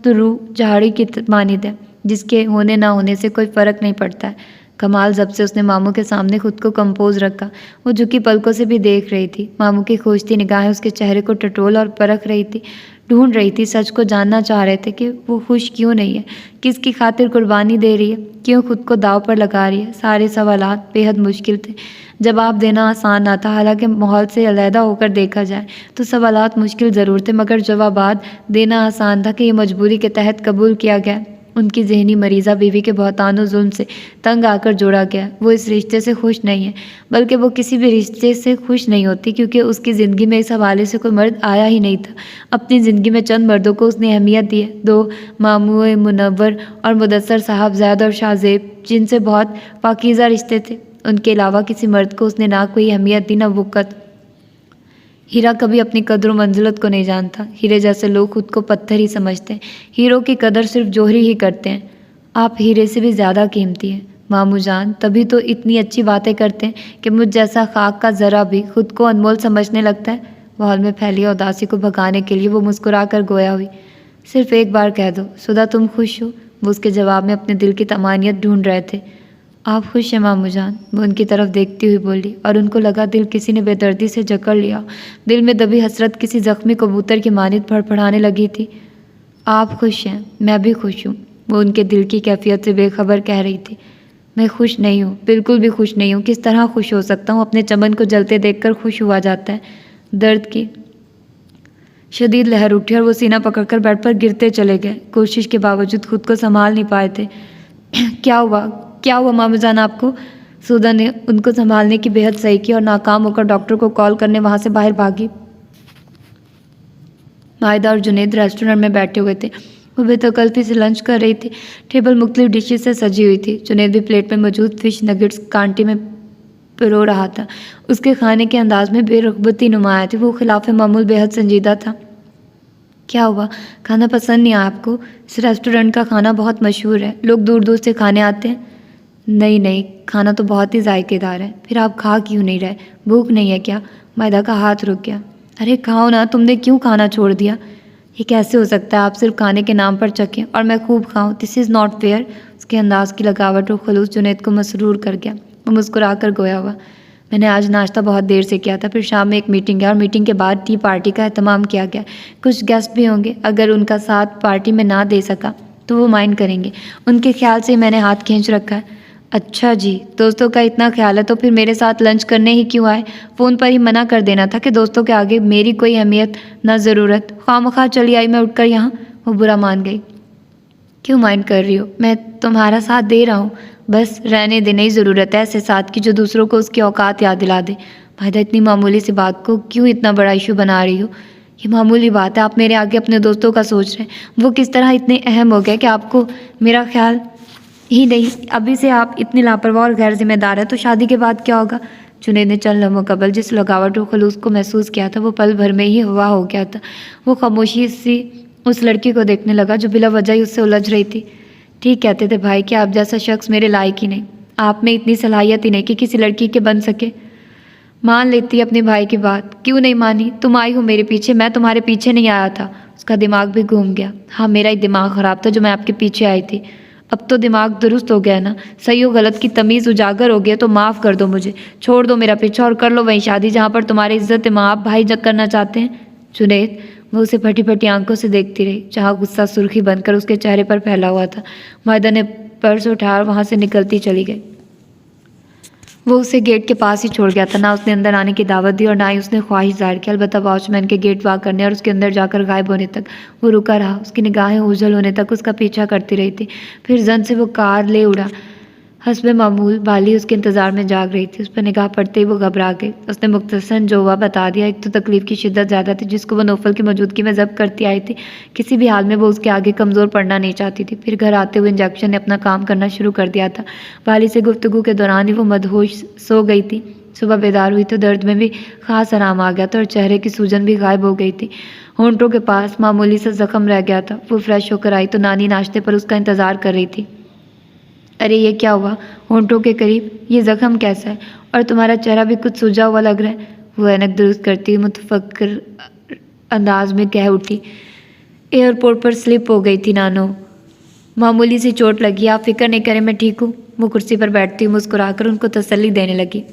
रू झाड़ी की मानिद है, जिसके होने ना होने से कोई फ़र्क नहीं पड़ता है। कमाल जब से उसने मामू के सामने खुद को कंपोज रखा, वो झुकी पलकों से भी देख रही थी। मामू की खोजती निगाहें उसके चेहरे को टटोल और परख रही थी, ढूंढ रही थी, सच को जानना चाह रहे थे कि वो खुश क्यों नहीं है, किसकी खातिर कुर्बानी दे रही है, क्यों खुद को दाव पर लगा रही है। सारे सवालात बेहद मुश्किल थे, जवाब देना आसान ना था। हालांकि माहौल से अलहदा होकर देखा जाए तो सवालात मुश्किल ज़रूर थे, मगर जवाबात देना आसान था कि ये मजबूरी के तहत कबूल किया गया। उनकी जहनी मरीज़ा बीवी के बहुतानो जुल्म से तंग आकर जोड़ा गया। वो इस रिश्ते से खुश नहीं है, बल्कि वो किसी भी रिश्ते से खुश नहीं होती, क्योंकि उसकी ज़िंदगी में इस हवाले से कोई मर्द आया ही नहीं था। अपनी ज़िंदगी में चंद मर्दों को उसने अहमियत दी है, 2 मामू मुनव्वर और मुदस्सर साहब, ज़ैद और शाहजेब, जिनसे बहुत पाकीज़ा रिश्ते थे। उनके अलावा किसी मर्द को उसने ना कोई अहमियत दी, ना वक़्त। हीरा कभी अपनी कदर व मंजिलत को नहीं जानता। हीरे जैसे लोग खुद को पत्थर ही समझते हैं। हीरों की कदर सिर्फ जोहरी ही करते हैं। आप हीरे से भी ज़्यादा कीमती हैं मामू जान, तभी तो इतनी अच्छी बातें करते हैं कि मुझ जैसा खाक का ज़रा भी खुद को अनमोल समझने लगता है। माहौल में फैली उदासी को भगाने के लिए वो मुस्कुरा कर गोया हुई, सिर्फ एक बार कह दो सुधा तुम खुश हो। वो उसके जवाब में अपने दिल की तमानियत ढूंढ रहे थे। आप खुश हैं मामू जान? वो उनकी तरफ देखती हुई बोली, और उनको लगा दिल किसी ने बेदर्दी से जकड़ लिया। दिल में दबी हसरत किसी जख्मी कबूतर की मानित फड़फड़ाने लगी थी। आप खुश हैं, मैं भी खुश हूँ। वो उनके दिल की कैफियत से बेखबर कह रही थी। मैं खुश नहीं हूँ, बिल्कुल भी खुश नहीं हूँ। किस तरह खुश हो सकता हूँ? अपने चमन को जलते देखकर खुश हुआ जाता है। दर्द की शदीद लहर उठी और वो सीना पकड़कर बेड पर गिरते चले गए। कोशिश के बावजूद खुद को संभाल नहीं पाए थे। क्या हुआ मामू जान आपको? सुधा ने उनको संभालने की बेहद सही की और नाकाम होकर डॉक्टर को कॉल करने वहाँ से बाहर भागी। मायदा और जुनैद रेस्टोरेंट में बैठे हुए थे। वो बेतकल्फी से लंच कर रही थी। टेबल मुख्तलिफ डिशेज से सजी हुई थी। जुनैद भी प्लेट में मौजूद फिश नगेट्स कांटे में पिरो रहा था। उसके खाने के अंदाज में बेरगबती नुमाया थी। वो खिलाफ मामूल बेहद संजीदा था। क्या हुआ, खाना पसंद नहीं आया आपको? इस रेस्टोरेंट का खाना बहुत मशहूर है, लोग दूर दूर से खाने आते हैं। नहीं, खाना तो बहुत ही जायकेदार है। फिर आप खा क्यों नहीं रहे? भूख नहीं है क्या? मायदा का हाथ रुक गया। अरे खाओ ना, तुमने क्यों खाना छोड़ दिया? ये कैसे हो सकता है? आप सिर्फ खाने के नाम पर चखें और मैं खूब खाऊं? This is not fair. उसके अंदाज की लगावट और खलूस जुनैद को मसरूर कर गया। वो मुस्कुरा कर गोया हुआ। मैंने आज नाश्ता बहुत देर से किया था, फिर शाम में एक मीटिंग है और मीटिंग के बाद टी पार्टी का एहतमाम किया गया। कुछ गेस्ट भी होंगे। अगर उनका साथ पार्टी में ना दे सका तो वो माइंड करेंगे। उनके ख्याल से मैंने हाथ खींच रखा है। अच्छा जी, दोस्तों का इतना ख्याल है तो फिर मेरे साथ लंच करने ही क्यों आए? फ़ोन पर ही मना कर देना था कि दोस्तों के आगे मेरी कोई अहमियत ना ज़रूरत। खामखा चली आई मैं उठकर यहाँ। वो बुरा मान गई। क्यों माइंड कर रही हो? मैं तुम्हारा साथ दे रहा हूँ, बस रहने देने की ज़रूरत है ऐसे साथ की जो दूसरों को उसकी औकात याद दिला दे। माहिदा इतनी मामूली सी बात को क्यों इतना बड़ा इशू बना रही हो? ये मामूली बात है, आप मेरे आगे अपने दोस्तों का सोच रहे हैं। वो किस तरह इतने अहम हो गए कि आपको मेरा ख्याल ही नहीं। अभी से आप इतने लापरवाह और गैर जिम्मेदार है तो शादी के बाद क्या होगा? जुनैद ने चंद लम्हों कबल जिस लगावट और खलूस को महसूस किया था वो पल भर में ही हवा हो गया था। वो खामोशी सी उस लड़की को देखने लगा जो बिला वजह ही उससे उलझ रही थी। ठीक कहते थे भाई कि आप जैसा शख्स मेरे लायक ही नहीं, आप में इतनी सलाहियत ही नहीं कि किसी लड़की के बन सके। मान लेती अपने भाई की बात, क्यों नहीं मानी? तुम आई हो मेरे पीछे, मैं तुम्हारे पीछे नहीं आया था। उसका दिमाग भी घूम गया। हाँ, मेरा ही दिमाग ख़राब था जो मैं आपके पीछे आई थी। अब तो दिमाग दुरुस्त हो गया ना, सही हो गलत की तमीज़ उजागर हो गया तो माफ़ कर दो मुझे, छोड़ दो मेरा पीछा और कर लो वही शादी जहाँ पर तुम्हारी इज्जत माँ आप भाई जग करना चाहते हैं। जुनैद वो उसे फटी फटी आंखों से देखती रही जहाँ गुस्सा सुर्खी बनकर उसके चेहरे पर फैला हुआ था। माहिदा ने पर्स उठा और वहाँ से निकलती चली गई। वो उसे गेट के पास ही छोड़ गया था। ना उसने अंदर आने की दावत दी और ना ही उसने ख्वाहिश जाहिर की। अलबत्ता वॉचमैन के गेट वाक करने और उसके अंदर जाकर गायब होने तक वो रुका रहा। उसकी निगाहें ओझल होने तक उसका पीछा करती रही थी। फिर जन से वो कार ले उड़ा। हस्बे मामूल बाली उसके इंतज़ार में जाग रही थी। उस पर निगाह पड़ते ही वो घबरा गई। उसने मुख्तसरन जो हुआ बता दिया। एक तो तकलीफ़ की शिद्दत ज़्यादा थी जिसको वो नौफल की मौजूदगी में ज़ब्त करती आई थी। किसी भी हाल में वो उसके आगे कमज़ोर पड़ना नहीं चाहती थी। फिर घर आते हुए इंजेक्शन ने अपना काम करना शुरू कर दिया था। बाली से गुफ्तगू के दौरान ही वो मदहोश सो गई थी। सुबह बेदार हुई तो दर्द में भी खास आराम आ गया था और चेहरे की सूजन भी गायब हो गई थी। होंठों के पास मामूली सा जख्म रह गया था। वो फ्रेश होकर आई तो नानी नाश्ते पर उसका इंतज़ार कर रही थी। अरे ये क्या हुआ? होंठों के करीब ये जख्म कैसा है? और तुम्हारा चेहरा भी कुछ सूजा हुआ लग रहा है। वो ऐनक दुरुस्त करती हुई मुतफक्किर अंदाज में कह उठी, एयरपोर्ट पर स्लिप हो गई थी नानो, मामूली सी चोट लगी, आप फिक्र नहीं करें मैं ठीक हूँ। वो कुर्सी पर बैठती हुई मुस्कुराकर उनको तसल्ली देने लगी।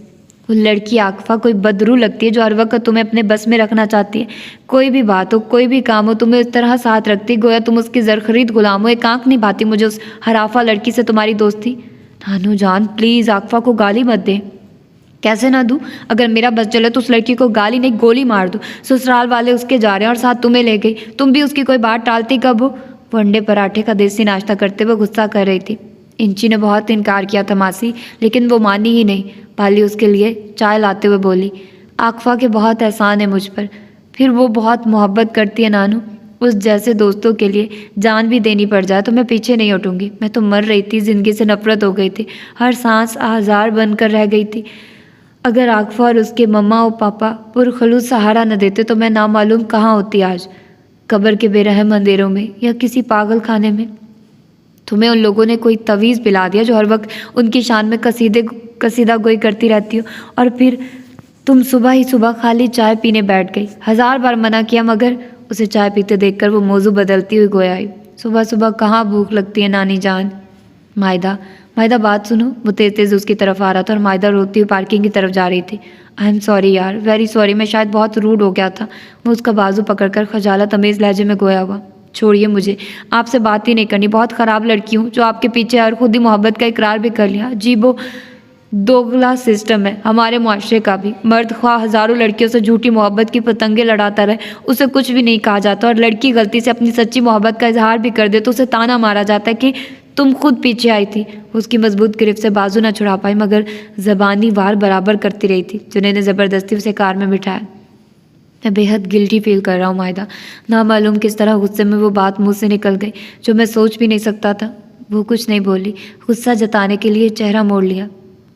वो लड़की आकफा कोई बदरू लगती है जो हर वक्त तुम्हें अपने बस में रखना चाहती है। कोई भी बात हो, कोई भी काम हो, तुम्हें इस तरह साथ रखती गोया तुम उसकी ज़रख़रीद गुलाम हो। एक आंख नहीं भाती मुझे उस हराफा लड़की से तुम्हारी दोस्ती। नानू जान प्लीज़ आकफा को गाली मत दे। कैसे ना दूँ? अगर मेरा बस चले तो उस लड़की को गाली नहीं गोली मार दूँ। ससुराल वाले उसके जा रहे हैं और साथ तुम्हें ले गई। तुम भी उसकी कोई बात टालती कब हो? वो अंडे पराठे का देसी नाश्ता करते हुए गुस्सा कर रही थी। इंची ने बहुत इनकार किया था मासी, लेकिन वो मानी ही नहीं। पाली उसके लिए चाय लाते हुए बोली, आकफा के बहुत एहसान है मुझ पर। फिर वो बहुत मोहब्बत करती है नानू। उस जैसे दोस्तों के लिए जान भी देनी पड़ जाए तो मैं पीछे नहीं हटूंगी। मैं तो मर रही थी, ज़िंदगी से नफरत हो गई थी, हर सांस आज़ार बनकर रह गई थी। अगर आकफा और उसके मम्मा और पापा पुरखलूस सहारा न देते तो मैं नामालूम कहाँ होती आज, कब्र के बेरहम अंधेरों में या किसी पागल खाने में। तुम्हें उन लोगों ने कोई तवीज़ पिला दिया जो हर वक्त उनकी शान में कसीदा गोई करती रहती हो, और फिर तुम सुबह ही सुबह खाली चाय पीने बैठ गई। 1000 बार मना किया मगर उसे चाय पीते देखकर वो मौजू बदलती हुई गोया आई। सुबह सुबह कहाँ भूख लगती है नानी जान। माहिदा बात सुनो। वो तेज़ तेज़ उसकी तरफ आ रहा था और माहिदा रोती हुई पार्किंग की तरफ जा रही थी। आई एम सॉरी यार, वेरी सॉरी, मैं शायद बहुत रूड हो गया था। वो उसका बाजू पकड़कर खजालत तमीज़ लहजे में गोया हुआ, छोड़िए मुझे, आपसे बात ही नहीं करनी। बहुत ख़राब लड़की हूँ जो आपके पीछे और खुद ही मोहब्बत का इकरार भी कर लिया। जी वो दोगला सिस्टम है हमारे मुआशरे का भी। मर्द ख्वाह हज़ारों लड़कियों से झूठी मोहब्बत की पतंगे लड़ाता रहे, उसे कुछ भी नहीं कहा जाता, और लड़की गलती से अपनी सच्ची मोहब्बत का इजहार भी कर दे तो उसे ताना मारा जाता है कि तुम खुद पीछे आई थी। उसकी मजबूत गिरफ्त से बाजू न छुड़ा पाई मगर ज़बानी वार बराबर करती रही थी। जुनैद ने ज़बरदस्ती उसे कार में बिठाया। मैं बेहद गिल्टी फील कर रहा हूँ माहिदा। नामालूम किस तरह गुस्से में वो बात मुंह से निकल गई जो मैं सोच भी नहीं सकता था। वो कुछ नहीं बोली, गुस्सा जताने के लिए चेहरा मोड़ लिया।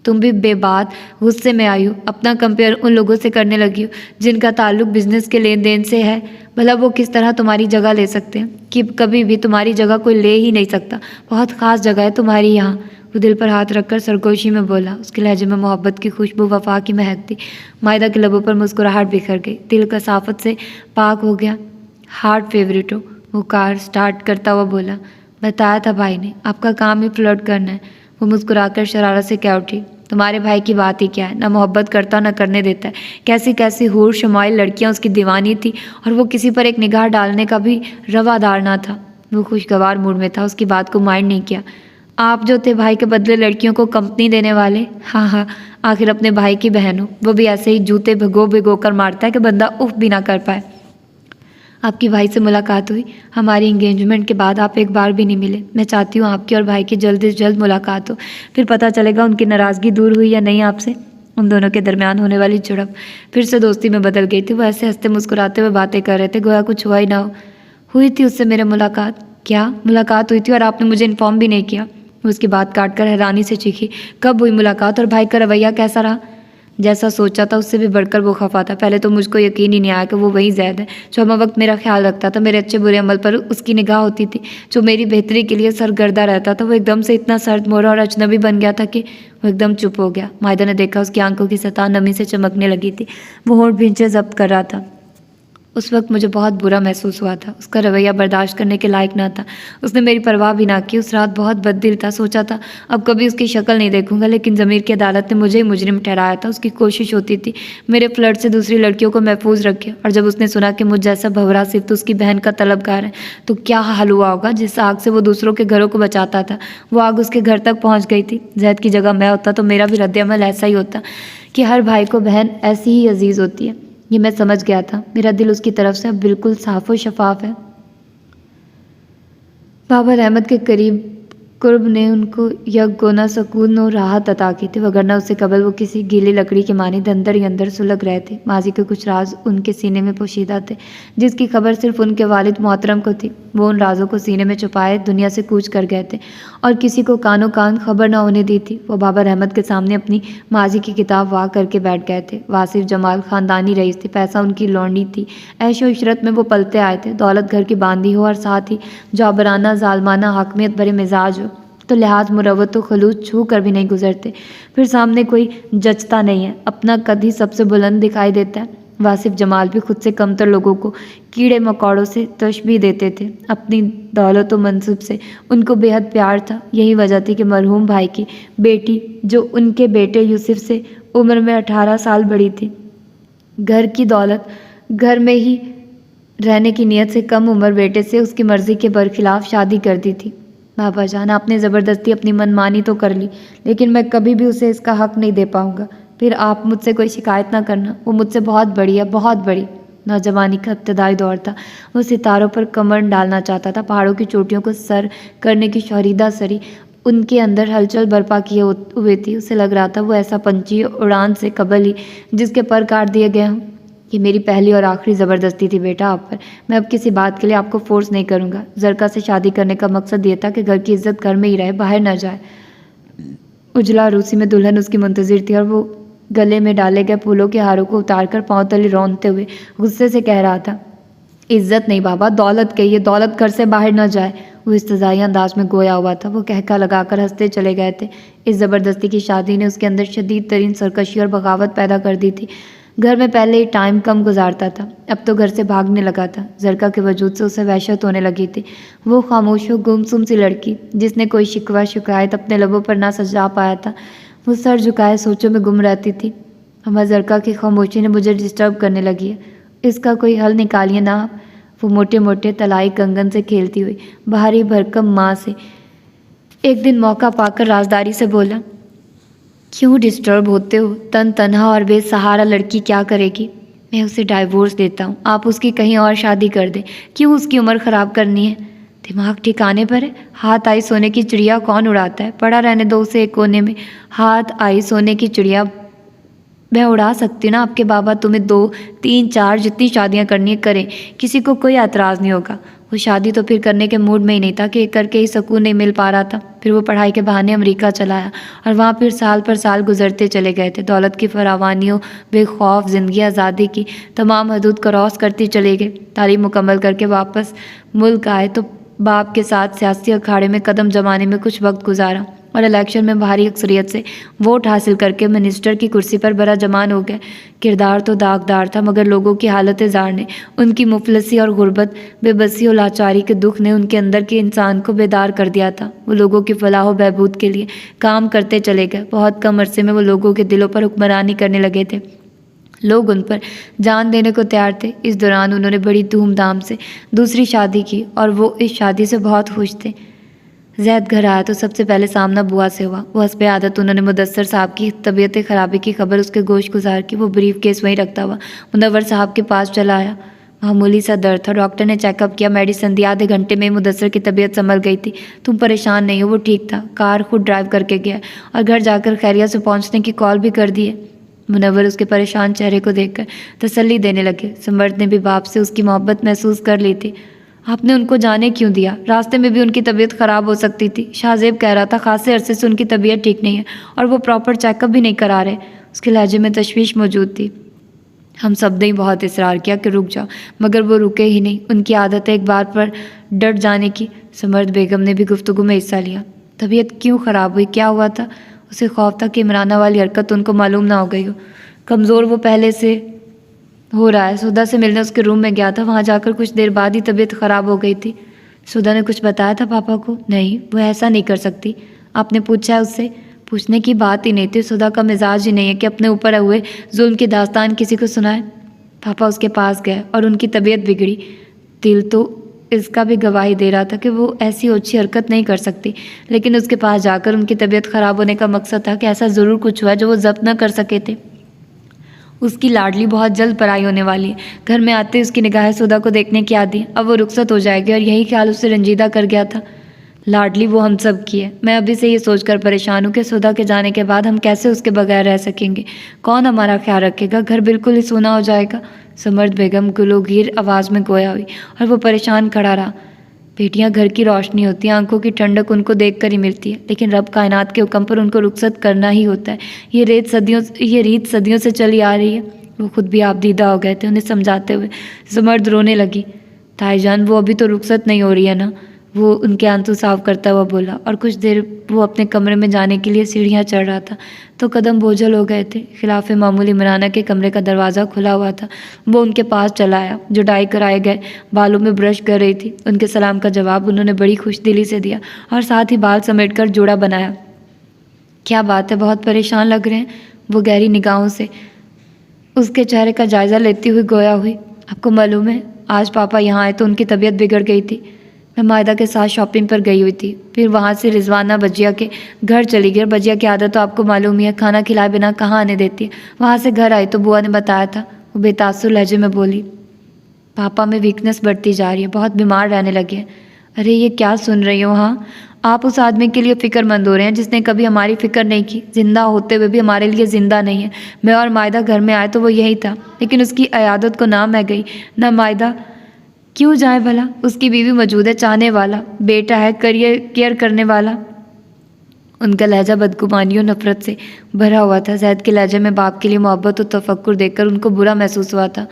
तुम भी बेबात गुस्से में आई हो, अपना कंपेयर उन लोगों से करने लगी हो जिनका ताल्लुक बिजनेस के लेन देन से है। भला वो किस तरह तुम्हारी जगह ले सकते हैं कि कभी भी तुम्हारी जगह कोई ले ही नहीं सकता। बहुत ख़ास जगह है तुम्हारी यहाँ। वो दिल पर हाथ रखकर सरगोशी में बोला। उसके लहजे में मोहब्बत की खुशबू वफा की महक थी। माहिदा के लबों पर मुस्कुराहट बिखर गई, दिल का साफत से पाक हो गया। हार्ट फेवरेट हो। वो कार स्टार्ट करता हुआ बोला, बताया था भाई ने आपका काम ही फ्लर्ट करना है। वो मुस्कुराकर शरारत से कह उठी, तुम्हारे भाई की बात ही क्या है, ना मोहब्बत करता ना करने देता है। कैसी कैसी हूर शमाइल लड़कियां उसकी दीवानी थी और वो किसी पर एक निगाह डालने का भी रवादार ना था। वो खुशगवार मूड में था, उसकी बात को माइंड नहीं किया। आप जो थे भाई के बदले लड़कियों को कंपनी देने वाले, हाँ, आखिर अपने भाई की बहन हो। वो भी ऐसे ही जूते भिगो कर मारता है कि बंदा उफ भी ना कर पाए। आपकी भाई से मुलाकात हुई, हमारी इंगेजमेंट के बाद आप एक बार भी नहीं मिले। मैं चाहती हूँ आपकी और भाई की जल्द से जल्द मुलाकात हो, फिर पता चलेगा उनकी नाराज़गी दूर हुई या नहीं आपसे। उन दोनों के दरमियान होने वाली झड़प फिर से दोस्ती में बदल गई थी। वो ऐसे हंसते मुस्कुराते हुए बातें कर रहे थे, गोया कुछ हुआ ही ना हो। हुई थी उससे मेरी मुलाकात? क्या मुलाकात हुई थी और आपने मुझे इन्फॉर्म भी नहीं किया? उसकी बात काटकर हैरानी से चीखी, कब हुई मुलाकात और भाई का रवैया कैसा रहा? जैसा सोचा था उससे भी बढ़कर वो खफा था। पहले तो मुझको यकीन ही नहीं आया कि वो वही जैद है जो हर वक्त मेरा ख्याल रखता था। मेरे अच्छे बुरे अमल पर उसकी निगाह होती थी, जो मेरी बेहतरी के लिए सरगर्दा रहता था। वो एकदम से इतना सर्द मोरा और अजनबी बन गया था कि वो एकदम चुप हो गया। माहिदा ने देखा उसकी आंखों की सतह नमी से चमकने लगी थी। वो होंठ भींचे जब्त कर रहा था। उस वक्त मुझे बहुत बुरा महसूस हुआ था। उसका रवैया बर्दाश्त करने के लायक ना था। उसने मेरी परवाह भी ना की। उस रात बहुत बददिल था। सोचा था अब कभी उसकी शक्ल नहीं देखूंगा, लेकिन ज़मीर की अदालत ने मुझे ही मुजरिम ठहराया था। उसकी कोशिश होती थी मेरे फ्लर्ट से दूसरी लड़कियों को महफूज रखे, और जब उसने सुना कि मुझ जैसा भंवरा सिर्फ तो उसकी बहन का तलबगार है, तो क्या हाल हुआ होगा। जिस आग से वो दूसरों के घरों को बचाता था, वो आग उसके घर तक पहुँच गई थी। जैद की जगह मैं होता तो मेरा भी रद्द-ए-अमल ऐसा ही होता कि हर भाई को बहन ऐसी ही अजीज़ होती है। ये मैं समझ गया था। मेरा दिल उसकी तरफ से अब बिल्कुल साफ और शफाफ है। बाबा रहमत के करीब कुर्ब ने उनको यकगोना सकून और राहत अता की थी, वगरना उससे कबल वो किसी गीली लकड़ी के मानिंद अंदर ही अंदर सुलग रहे थे। माजी के कुछ राज उनके सीने में पोशीदा थे, जिसकी खबर सिर्फ उनके वालिद मोहतरम को थी। वो उन राजों को सीने में छुपाए दुनिया से कूच कर गए थे और किसी को कानो कान खबर न होने दी थी। वो बाबा रहमत के सामने अपनी माजी की किताब वाह करके बैठ गए थे। वासिफ जमाल खानदानी रईस थे, पैसा उनकी लौंडी थी। ऐशो इशरत में वो पलते आए थे। दौलत घर की बांधी हो और साथ ही जौबराना जालमाना हाकमियत भरे मिजाज हो, तो लिहाज मुरवत खलूस छू कर भी नहीं गुजरते। फिर सामने कोई जचता नहीं है, अपना कद ही सबसे बुलंद दिखाई देता है। वासिफ जमाल भी खुद से कमतर लोगों को कीड़े मकोड़ों से तशबीह देते थे। अपनी दौलत व मनसब से उनको बेहद प्यार था। यही वजह थी कि मरहूम भाई की बेटी, जो उनके बेटे यूसुफ से उम्र में 18 साल बड़ी थी, घर की दौलत घर में ही रहने की नीयत से कम उम्र बेटे से उसकी मर्जी के बरखिलाफ शादी कर दी थी। बाबा जान, आपने ज़बरदस्ती अपनी मनमानी तो कर ली, लेकिन मैं कभी भी उसे इसका हक नहीं दे पाऊंगा। फिर आप मुझसे कोई शिकायत ना करना। वो मुझसे बहुत बड़ी है, बहुत बड़ी। नौजवानी का इब्तदाई दौर था। वो सितारों पर कमर डालना चाहता था, पहाड़ों की चोटियों को सर करने की शौरीदा सरी उनके अंदर हलचल बर्पा किए हुए थी। उसे लग रहा था वो ऐसा पंछी उड़ान से कबल ही जिसके पर काट दिए गए हों। ये मेरी पहली और आखिरी ज़बरदस्ती थी बेटा आप पर। मैं अब किसी बात के लिए आपको फोर्स नहीं करूँगा। जरका से शादी करने का मकसद ये था कि घर की इज्जत घर में ही रहे, बाहर ना जाए। उजला रूसी में दुल्हन उसकी मुंतजिर थी और वो गले में डाले गए फूलों के हारों को उतारकर पाँव तले रौंदते हुए गुस्से से कह रहा था, इज्जत नहीं बाबा, दौलत कहिए, दौलत घर से बाहर न जाए। वो इस्तज़ाई अंदाज में गोया हुआ था। वो कहका लगाकर हंसते चले गए थे। इस ज़बरदस्ती की शादी ने उसके अंदर शदीद तरीन सरकशी और बगावत पैदा कर दी थी। घर में पहले ही टाइम कम गुजारता था, अब तो घर से भागने लगा था। जरका के वजूद से उसे वहशत होने लगी थी। वो खामोश व गुमसुम सी लड़की, जिसने कोई शिकवा शिकायत अपने लबों पर ना सजा पाया था, वो सर झुकाए सोचों में गुम रहती थी। हमारे जरका की खामोशी ने मुझे डिस्टर्ब करने लगी है, इसका कोई हल निकालिए ना आप। वो मोटे मोटे तलाई कंगन से खेलती हुई भारी भरकम माँ से एक दिन मौका पाकर राजदारी से बोला, क्यों डिस्टर्ब होते हो? तन तनहा और बेसहारा लड़की क्या करेगी? मैं उसे डाइवोर्स देता हूँ, आप उसकी कहीं और शादी कर दें। क्यों उसकी उम्र ख़राब करनी है? दिमाग ठिकाने पर है? हाथ आई सोने की चिड़िया कौन उड़ाता है? पड़ा रहने दो उसे एक कोने में। हाथ आई सोने की चिड़िया मैं उड़ा सकती हूँ ना आपके बाबा, तुम्हें 2, 3, 4 जितनी शादियाँ करनी है करें, किसी को कोई एतराज़ नहीं होगा। वो शादी तो फिर करने के मूड में ही नहीं था कि करके ही सुकून नहीं मिल पा रहा था। फिर वो पढ़ाई के बहाने अमेरिका चला आया और वहाँ फिर साल पर साल गुजरते चले गए थे। दौलत की फरावानियों, बेखौफ ज़िंदगी, आज़ादी की तमाम हदूद क्रॉस करती चले गए। तालीम मुकम्मल करके वापस मुल्क आए तो बाप के साथ सियासी अखाड़े में कदम जमाने में कुछ वक्त गुजारा और इलेक्शन में भारी अक्सरियत से वोट हासिल करके मिनिस्टर की कुर्सी पर बड़ा जमान हो गए। किरदार तो दागदार था, मगर लोगों की हालत ज़ार ने, उनकी मुफलसी और गुर्बत, बेबसी और लाचारी के दुख ने उनके अंदर के इंसान को बेदार कर दिया था। वो लोगों की फलाह व बहबूद के लिए काम करते चले गए। बहुत कम अरसे में वो लोगों के दिलों पर हुक्मरानी करने लगे थे। लोग उन पर जान देने को तैयार थे। इस दौरान उन्होंने बड़ी धूमधाम से दूसरी शादी की और वो इस शादी से बहुत खुश थे। जैद घर आया तो सबसे पहले सामना बुआ से हुआ। वो हस्बे आदत उन्होंने मुदस्सर साहब की तबीयत खराबी की खबर उसके गोश गुजार की। वो ब्रीफ केस वहीं रखता हुआ मुनव्वर साहब के पास चला आया। मामूली सा दर्द था, डॉक्टर ने चेकअप किया, मेडिसिन दी। आधे घंटे में मुदस्सर की तबीयत संभल गई थी। तुम परेशान नहीं हो, वो ठीक था। कार खुद ड्राइव करके गया और घर जाकर खैरियत से पहुंचने की कॉल भी कर दी है। मुनव्वर उसके परेशान चेहरे को देखकर तसल्ली देने लगे। समर्थ ने भी बाप से उसकी मोहब्बत महसूस कर ली थी। आपने उनको जाने क्यों दिया? रास्ते में भी उनकी तबीयत ख़राब हो सकती थी। शाहजेब कह रहा था खासे अरसे से उनकी तबीयत ठीक नहीं है और वो प्रॉपर चेकअप भी नहीं करा रहे। उसके लहजे में तशवीश मौजूद थी। हम सब ने बहुत इसरार किया कि रुक जाओ, मगर वो रुके ही नहीं। उनकी आदत है एक बार पर डट जाने की। समर्थ बेगम ने भी गुफ्तगू में हिस्सा लिया। तबीयत क्यों ख़राब हुई, क्या हुआ था? उसे खौफ था कि इमराना वाली हरकत उनको मालूम ना हो गई हो। कमज़ोर वो पहले से हो रहा है। सुधा से मिलने उसके रूम में गया था। वहाँ जाकर कुछ देर बाद ही तबीयत ख़राब हो गई थी। सुधा ने कुछ बताया था पापा को? नहीं, वो ऐसा नहीं कर सकती। आपने पूछा है उससे? पूछने की बात ही नहीं थी। सुधा का मिजाज ही नहीं है कि अपने ऊपर हुए जुल्म की दास्तान किसी को सुनाए। पापा उसके पास गए और उनकी तबीयत बिगड़ी। दिल तो इसका भी गवाही दे रहा था कि वो ऐसी ओछी हरकत नहीं कर सकती, लेकिन उसके पास जाकर उनकी तबीयत ख़राब होने का मकसद था कि ऐसा ज़रूर कुछ हुआ जो वो जब्त न कर सके थे। उसकी लाडली बहुत जल्द पराई होने वाली है। घर में आते उसकी निगाहें सुधा को देखने की आदि। अब वो रुखसत हो जाएगी और यही ख्याल उसे रंजीदा कर गया था। लाडली वो हम सब की है। मैं अभी से ये सोचकर परेशान हूँ कि सुधा के जाने के बाद हम कैसे उसके बगैर रह सकेंगे। कौन हमारा ख्याल रखेगा? घर बिल्कुल ही सूना हो जाएगा। समर्थ बेगम गुलोगीर आवाज़ में गोया हुई और वो परेशान खड़ा रहा। बेटियां घर की रोशनी होती हैं, आंखों की ठंडक उनको देखकर ही मिलती है, लेकिन रब कायनात के हुक्म पर उनको रुखसत करना ही होता है। ये रीत सदियों से चली आ रही है। वो खुद भी आप दीदा हो गए थे उन्हें समझाते हुए। समर्थ रोने लगी। ताईजान, वो अभी तो रुखसत नहीं हो रही है ना? वो उनके आंसू साफ करता हुआ बोला। और कुछ देर वो अपने कमरे में जाने के लिए सीढ़ियाँ चढ़ रहा था तो कदम बोझल हो गए थे। खिलाफ मामूली इमराना के कमरे का दरवाज़ा खुला हुआ था। वो उनके पास चला आया। जो डाई कराए गए बालों में ब्रश कर रही थी। उनके सलाम का जवाब उन्होंने बड़ी खुशदिली से दिया और साथ ही बाल समेटकर जोड़ा बनाया। क्या बात है, बहुत परेशान लग रहे हैं? वो गहरी निगाहों से उसके चेहरे का जायज़ा लेती हुई गोया हुई। आपको मालूम है, आज पापा यहाँ आए तो उनकी तबीयत बिगड़ गई थी। मैं मायदा के साथ शॉपिंग पर गई हुई थी, फिर वहाँ से रिजवाना बजिया के घर चली गई। और बजिया की आदत तो आपको मालूम ही है, खाना खिलाए बिना कहाँ आने देती है। वहाँ से घर आई तो बुआ ने बताया था। वो बेतासुर लहजे में बोली। पापा में वीकनेस बढ़ती जा रही है, बहुत बीमार रहने लगे हैं। अरे ये क्या सुन रही हो? हाँ, आप उस आदमी के लिए फ़िक्रमंद हो रहे हैं जिसने कभी हमारी फ़िक्र नहीं की। ज़िंदा होते हुए भी हमारे लिए ज़िंदा नहीं है। मैं और मायदा घर में आए तो वो यही था, लेकिन उसकी अयादत को ना मैं गई ना मायदा। क्यों जाए भला? उसकी बीवी मौजूद है, चाहने वाला बेटा है, केयर करने वाला। उनका लहजा बदगुमानी और नफरत से भरा हुआ था। जैद के लहजे में बाप के लिए मोहब्बत और तफक्कुर देखकर उनको बुरा महसूस हुआ था।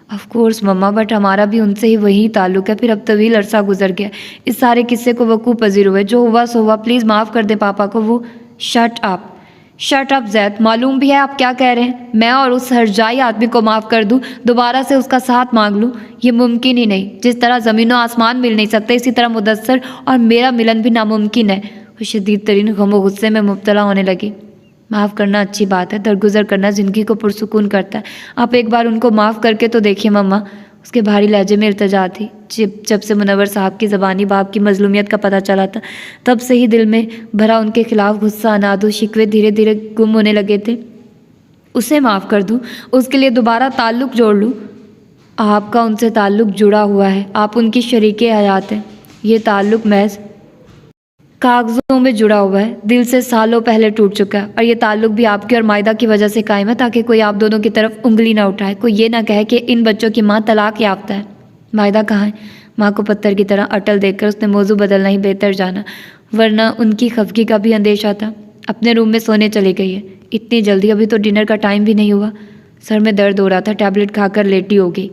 ऑफ कोर्स मम्मा, बट हमारा भी उनसे ही वही ताल्लुक है। फिर अब तवील अरसा गुजर गया। इस सारे किस्से को वकूफ़ पजीर हुए। जो हुआ सो हुआ, प्लीज़ माफ़ कर दे पापा को। वो शट अप जैद, मालूम भी है आप क्या कह रहे हैं? मैं और उस हरजाई आदमी को माफ़ कर दूं, दोबारा से उसका साथ मांग लूं? ये मुमकिन ही नहीं। जिस तरह ज़मीन और आसमान मिल नहीं सकते, इसी तरह मुदस्सर और मेरा मिलन भी नामुमकिन है। वो शदीद तरीन गम व गुस्से में मुब्तला होने लगी। माफ़ करना अच्छी बात है, दरगुजर करना ज़िंदगी को पुरसुकून करता है। आप एक बार उनको माफ़ करके तो देखिए मम्मा। उसके भारी लहजे में इल्तिजा थी। जब से मुनव्वर साहब की ज़बानी बाप की मजलूमियत का पता चला था, तब से ही दिल में भरा उनके खिलाफ गुस्सा, अनादो शिकवे धीरे धीरे गुम होने लगे थे। उसे माफ़ कर दूं, उसके लिए दोबारा ताल्लुक़ जोड़ लूँ? आपका उनसे ताल्लुक़ जुड़ा हुआ है, आप उनकी शरीके हयात हैं। ये ताल्लुक़ महज कागज़ों में जुड़ा हुआ है, दिल से सालों पहले टूट चुका है। और ये ताल्लुक़ भी आपकी और मायदा की वजह से कायम है, ताकि कोई आप दोनों की तरफ उंगली ना उठाए, कोई ये ना कहे कि इन बच्चों की माँ तलाक याफ्ता है। मायदा कहाँ है? माँ को पत्थर की तरह अटल देखकर उसने मौजू बदलना ही बेहतर जाना, वरना उनकी खफगी का भी अंदेशा था। अपने रूम में सोने चली गई है। इतनी जल्दी? अभी तो डिनर का टाइम भी नहीं हुआ। सर में दर्द हो रहा था, टैबलेट खाकर लेटी हो गई।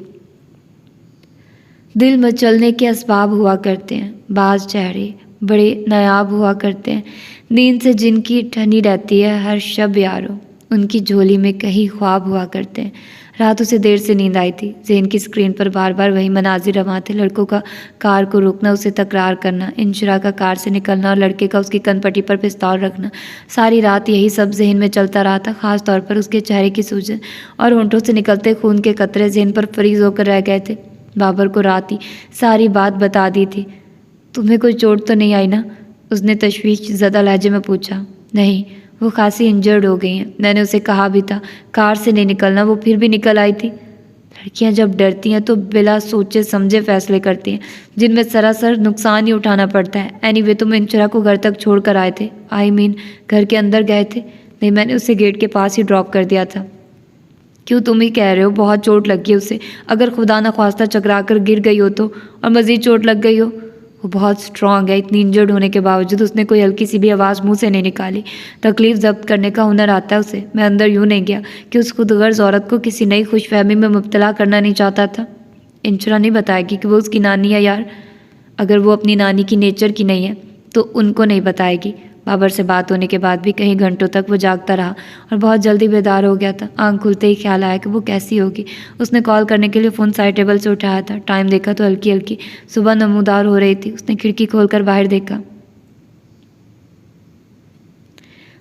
दिल मचलने के असबाब हुआ करते हैं। बाज़ चेहरे बड़े नायाब हुआ करते हैं। नींद से जिनकी ठनी रहती है हर शब यारो, उनकी झोली में कहीं ख्वाब हुआ करते हैं। रात उसे देर से नींद आई थी। ज़हन की स्क्रीन पर बार बार वही मनाजिर रवां थे। लड़कों का कार को रोकना, उसे तकरार करना, इंशरा का कार से निकलना और लड़के का उसकी कनपट्टी पर पिस्तौल रखना। सारी रात यही सब जहन में चलता रहा था। ख़ास तौर पर उसके चेहरे की सूजन और होंठों से निकलते खून के कतरे जहन पर फ्रीज होकर रह गए थे। बाबर को रात ही सारी बात बता दी थी। तुम्हें कोई चोट तो नहीं आई ना? उसने तशवीश ज़दा लहजे में पूछा। नहीं, वो खासी इंजर्ड हो गई हैं। मैंने उसे कहा भी था कार से नहीं निकलना, वो फिर भी निकल आई थी। लड़कियां जब डरती हैं तो बिला सोचे समझे फैसले करती हैं, जिनमें सरासर नुकसान ही उठाना पड़ता है। एनीवे, तुम इंशरा को घर तक छोड़ कर आए थे? आई मीन घर के अंदर गए थे? नहीं, मैंने उसे गेट के पास ही ड्रॉप कर दिया था। क्यों तुम ही कह रहे हो बहुत चोट लगी है उसे, अगर खुदा न ख्वास्ता चकरा कर गिर गई हो तो, और मज़ीद चोट लग गई हो। वो बहुत स्ट्रांग है, इतनी इंजर्ड होने के बावजूद उसने कोई हल्की सी भी आवाज़ मुंह से नहीं निकाली। तकलीफ़ जब्त करने का हुनर आता है उसे। मैं अंदर यूँ नहीं गया कि उस खुदगर्ज औरत को किसी नई खुशफहमी में मुब्तला करना नहीं चाहता था। इंशरा नहीं बताएगी कि वो उसकी नानी है यार। अगर वो अपनी नानी की नेचर की नहीं है तो उनको नहीं बताएगी। बाबर से बात होने के बाद भी कई घंटों तक वो जागता रहा और बहुत जल्दी बेदार हो गया था। आंख खुलते ही ख्याल आया कि वो कैसी होगी। उसने कॉल करने के लिए फ़ोन साइड टेबल से उठाया था। टाइम देखा तो हल्की हल्की सुबह नमूदार हो रही थी। उसने खिड़की खोलकर बाहर देखा।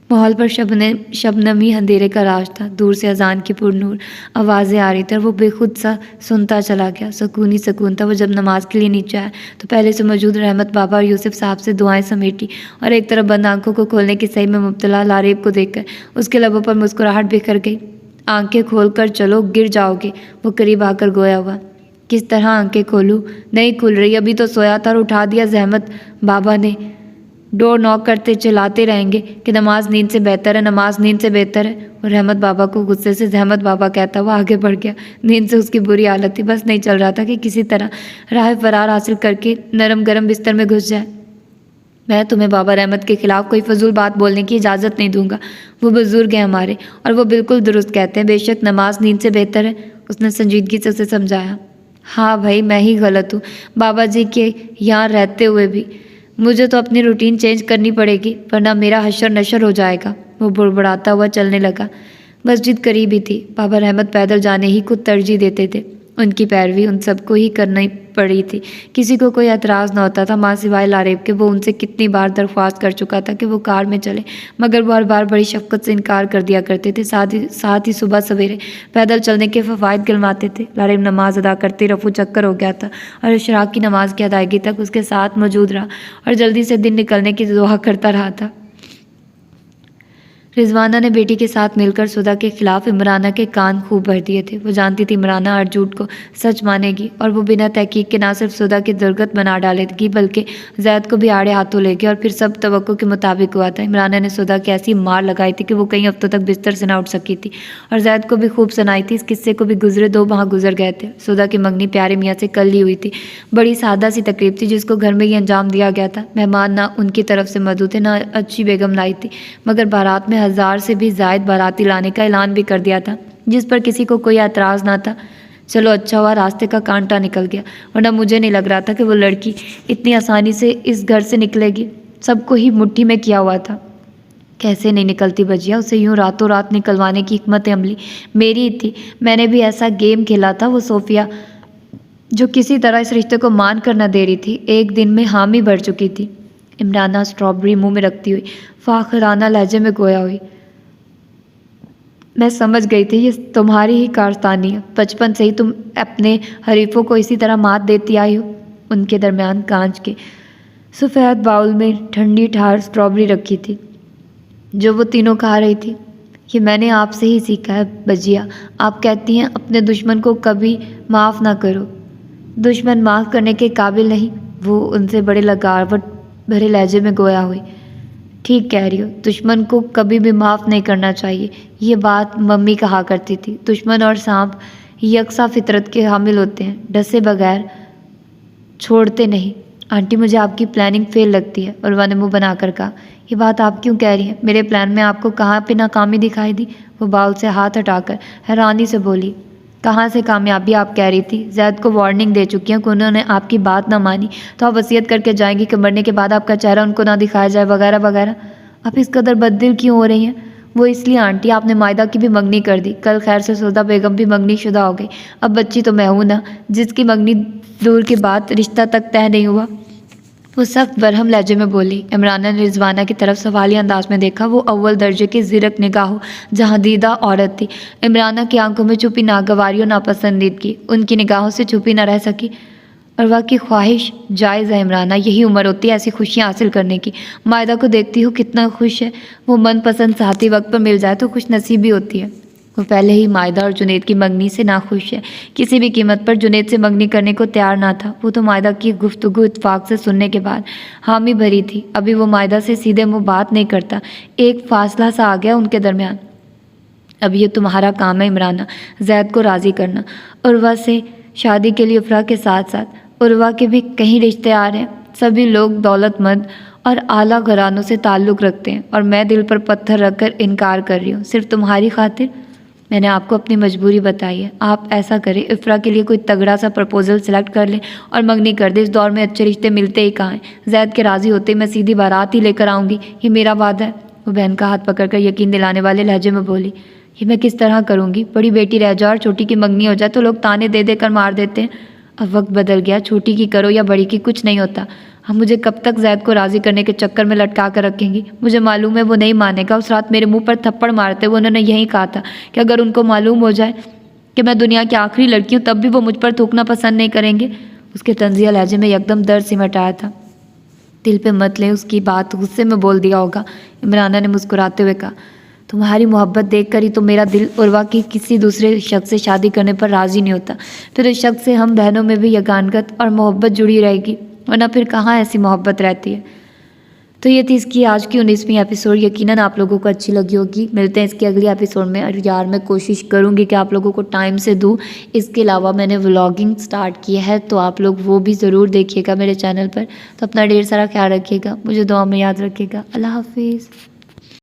माहौल पर शबनमी अंधेरे का राज था। दूर से अजान की पुरनूर आवाज़ें आ रही थी और वो बेखुद सा सुनता चला गया। सुकून ही सुकून था। वो जब नमाज के लिए नीचे आया तो पहले से मौजूद रहमत बाबा और यूसुफ साहब से दुआएं समेटी और एक तरफ बंद आंखों को खोलने की सही में मुब्तला लारेब को देखकर उसके लबों पर मुस्कुराहट बिखर गई। आंखें खोल कर चलो, गिर जाओगे। वो करीब आकर गोया हुआ। किस तरह आंखें खोलूँ? नहीं खुल रही। अभी तो सोया था और उठा दिया जहमत बाबा ने। डोर नॉक करते चिल्लाते रहेंगे कि नमाज नींद से बेहतर है, नमाज नींद से बेहतर है। और रहमत बाबा को गुस्से से जहमत बाबा कहता हुआ आगे बढ़ गया। नींद से उसकी बुरी हालत थी, बस नहीं चल रहा था कि किसी तरह राह फरार हासिल करके नरम गरम बिस्तर में घुस जाए। मैं तुम्हें बाबा रहमत के खिलाफ कोई फजूल बात बोलने की इजाज़त नहीं दूंगा। वो बुजुर्ग हैं हमारे और वो बिल्कुल दुरुस्त कहते हैं। बेशक नमाज नींद से बेहतर है, उसने संजीदगी से उसे समझाया। हाँ भाई, मैं ही गलत हूँ। बाबा जी के यहाँ रहते हुए भी मुझे तो अपनी रूटीन चेंज करनी पड़ेगी, वरना मेरा हशर नशर हो जाएगा। वो बुड़बुड़ाता हुआ चलने लगा। मस्जिद करीब ही थी। बाबा रहमत पैदल जाने ही को तरजीह देते थे। उनकी पैरवी उन सबको ही करनी पड़ी थी। किसी को कोई एतराज़ न होता था माँ सिवाय लारेब के। वो उनसे कितनी बार दरख्वास्त कर चुका था कि वो कार में चले, मगर वो हर बार बड़ी शफ़क़त से इनकार कर दिया करते थे। साथ ही सुबह सवेरे पैदल चलने के फ़वाइद गिनवाते थे। लारेब नमाज अदा करते रफू चक्कर हो गया था और इशराक की नमाज की अदायगी तक उसके साथ मौजूद रहा और जल्दी से दिन निकलने की दुआ करता रहा था। रिजवाना ने बेटी के साथ मिलकर सुधा के खिलाफ इमराना के कान खूब भर दिए थे। वो जानती थी इमराना हर झूठ को सच मानेगी और वो बिना तहकीक के ना सिर्फ सुधा की दुर्गत बना डालेगी बल्कि जैद को भी आड़े हाथों लेगी। और फिर सब तवक्को के मुताबिक हुआ था। इमराना ने सुधा की ऐसी मार लगाई थी कि वो कई हफ्तों तक बिस्तर से ना उठ सकी थी और जैद को भी खूब सुनाई थी। इस किस्से को भी गुजरे 2 माह गुजर गए थे। सुधा की मंगनी प्यारे मियाँ से कल ही हुई थी। बड़ी सादा सी तकरीब थी जिसको घर में ही अंजाम दिया गया था। मेहमान ना उनकी तरफ से मधु थे ना अच्छी बेगम लाई थी, मगर बारात में 1000 से भी ज़ायद बाराती लाने का ऐलान भी कर दिया था, जिस पर किसी को कोई एतराज़ ना था। चलो अच्छा हुआ रास्ते का कांटा निकल गया, वरना मुझे नहीं लग रहा था कि वो लड़की इतनी आसानी से इस घर से निकलेगी। सबको ही मुट्ठी में किया हुआ था। कैसे नहीं निकलती बजिया, उसे यूं रातों रात निकलवाने की हिकमत अमली मेरी ही थी। मैंने भी ऐसा गेम खेला था। वो सोफिया जो किसी तरह इस रिश्ते को मान कर न दे रही थी, एक दिन में हामी भर चुकी थी। इमराना स्ट्रॉबेरी मुंह में रखती हुई फाखराना लहजे में गोया हुई। मैं समझ गई थी ये तुम्हारी ही कारस्तानी है। बचपन से ही तुम अपने हरीफों को इसी तरह मात देती आई हो। उनके दरमियान कांच के सफ़ेद बाउल में ठंडी ठार स्ट्रॉबेरी रखी थी जो वो तीनों खा रही थी। ये मैंने आपसे ही सीखा है बजिया। आप कहती हैं अपने दुश्मन को कभी माफ़ ना करो। दुश्मन माफ़ करने के काबिल नहीं। वो उनसे बड़े लगावट भरे लहजे में गोया हुई। ठीक कह रही हो, दुश्मन को कभी भी माफ़ नहीं करना चाहिए। ये बात मम्मी कहा करती थी। दुश्मन और सांप यकसा फितरत के हामिल होते हैं, डसे बगैर छोड़ते नहीं। आंटी मुझे आपकी प्लानिंग फेल लगती है। उर्वा ने मुँह बनाकर कहा। ये बात आप क्यों कह रही हैं? मेरे प्लान में आपको कहाँ पे नाकामी दिखाई दी? वो बाउल से हाथ हटाकर हैरानी से बोली। कहाँ से कामयाबी आप कह रही थी? जैद को वार्निंग दे चुकी हैं कि उन्होंने आपकी बात ना मानी तो आप वसीयत करके जाएंगी कि मरने के बाद आपका चेहरा उनको ना दिखाया जाए वगैरह वगैरह। आप इस कदर बददिल क्यों हो रही हैं? वो इसलिए आंटी, आपने मायदा की भी मंगनी कर दी। कल खैर से सौदा बेगम भी मंगनी शुदा हो गई। अब बच्ची तो मैं हूँ ना, जिसकी मंगनी दूर की बात रिश्ता तक तय नहीं हुआ। वो सख्त बरहम लहजे में बोली। इमराना ने रिजवाना की तरफ सवालिया अंदाज में देखा। वो अव्वल दर्जे की ज़िरक निगाहों जहांदीदा औरत थी। इमराना की आंखों में छुपी नागवारी और नापसंदीदगी उनकी निगाहों से छुपी न रह सकी। और वह की ख्वाहिश जायज़ है इमराना, यही उम्र होती है ऐसी खुशियाँ हासिल करने की। मायदा को देखती हो कितना खुश है। वो मनपसंद साथी वक्त पर मिल जाए तो खुश नसीबी होती है। वो पहले ही मायदा और जुनैद की मंगनी से नाखुश है। किसी भी कीमत पर जुनैद से मंगनी करने को तैयार ना था। वो तो मायदा की गुफ्तगू इत्फाक से सुनने के बाद हामी भरी थी। अभी वो मायदा से सीधे मुँह बात नहीं करता। एक फासला सा आ गया उनके दरमियान। अब ये तुम्हारा काम है इमराना, ज़ैद को राज़ी करना। उर्वा से शादी के लिए इफ़रा के साथ साथ उर्वा के भी कई रिश्ते आ रहे हैं। सभी लोग दौलतमंद और आला घरानों से ताल्लुक़ रखते हैं और मैं दिल पर पत्थर रखकर इनकार कर रही हूँ सिर्फ तुम्हारी खातिर। मैंने आपको अपनी मजबूरी बताई है। आप ऐसा करें, इफ़रा के लिए कोई तगड़ा सा प्रपोज़ल सेलेक्ट कर लें और मंगनी कर दें। इस दौर में अच्छे रिश्ते मिलते ही कहाँ हैं। ज़ैद के राज़ी होते ही मैं सीधी बारात ही लेकर आऊँगी, ये मेरा वादा है। वो बहन का हाथ पकड़कर यकीन दिलाने वाले लहजे में बोली, ये मैं किस तरह करूँगी? बड़ी बेटी रह जाए और छोटी की मंगनी हो जाए तो लोग ताने दे देकर मार देते हैं। अब वक्त बदल गया, छोटी की करो या बड़ी की, कुछ नहीं होता। हम मुझे कब तक ज़ैद को राज़ी करने के चक्कर में लटका कर रखेंगी? मुझे मालूम है वो नहीं मानेगा। उस रात मेरे मुंह पर थप्पड़ मारते हुए उन्होंने यही कहा था कि अगर उनको मालूम हो जाए कि मैं दुनिया की आखिरी लड़की हूँ तब भी वो मुझ पर थूकना पसंद नहीं करेंगे। उसके तंजिया लहजे में एकदम दर्द सिमट आया था। दिल पे मत लें, उसकी बात गुस्से में बोल दिया होगा। इमराना ने मुस्कुराते हुए कहा, तुम्हारी मोहब्बत देखकर ही तो मेरा दिल उर्वा की किसी दूसरे शख्स से शादी करने पर राज़ी नहीं होता। फिर उस शख्स से हम बहनों में भी यगानगत और मोहब्बत जुड़ी रहेगी, वरना फिर कहाँ ऐसी मोहब्बत रहती है। तो ये थी इसकी आज की 19वीं एपिसोड। यकीनन आप लोगों को अच्छी लगी होगी। मिलते हैं इसके अगली एपिसोड में। और यार मैं कोशिश करूँगी कि आप लोगों को टाइम से दूँ। इसके अलावा मैंने व्लॉगिंग स्टार्ट किया है, तो आप लोग वो भी ज़रूर देखिएगा मेरे चैनल पर। तो अपना ढेर सारा ख्याल रखिएगा, मुझे दुआ में याद रखिएगा। अल्लाह हाफिज़।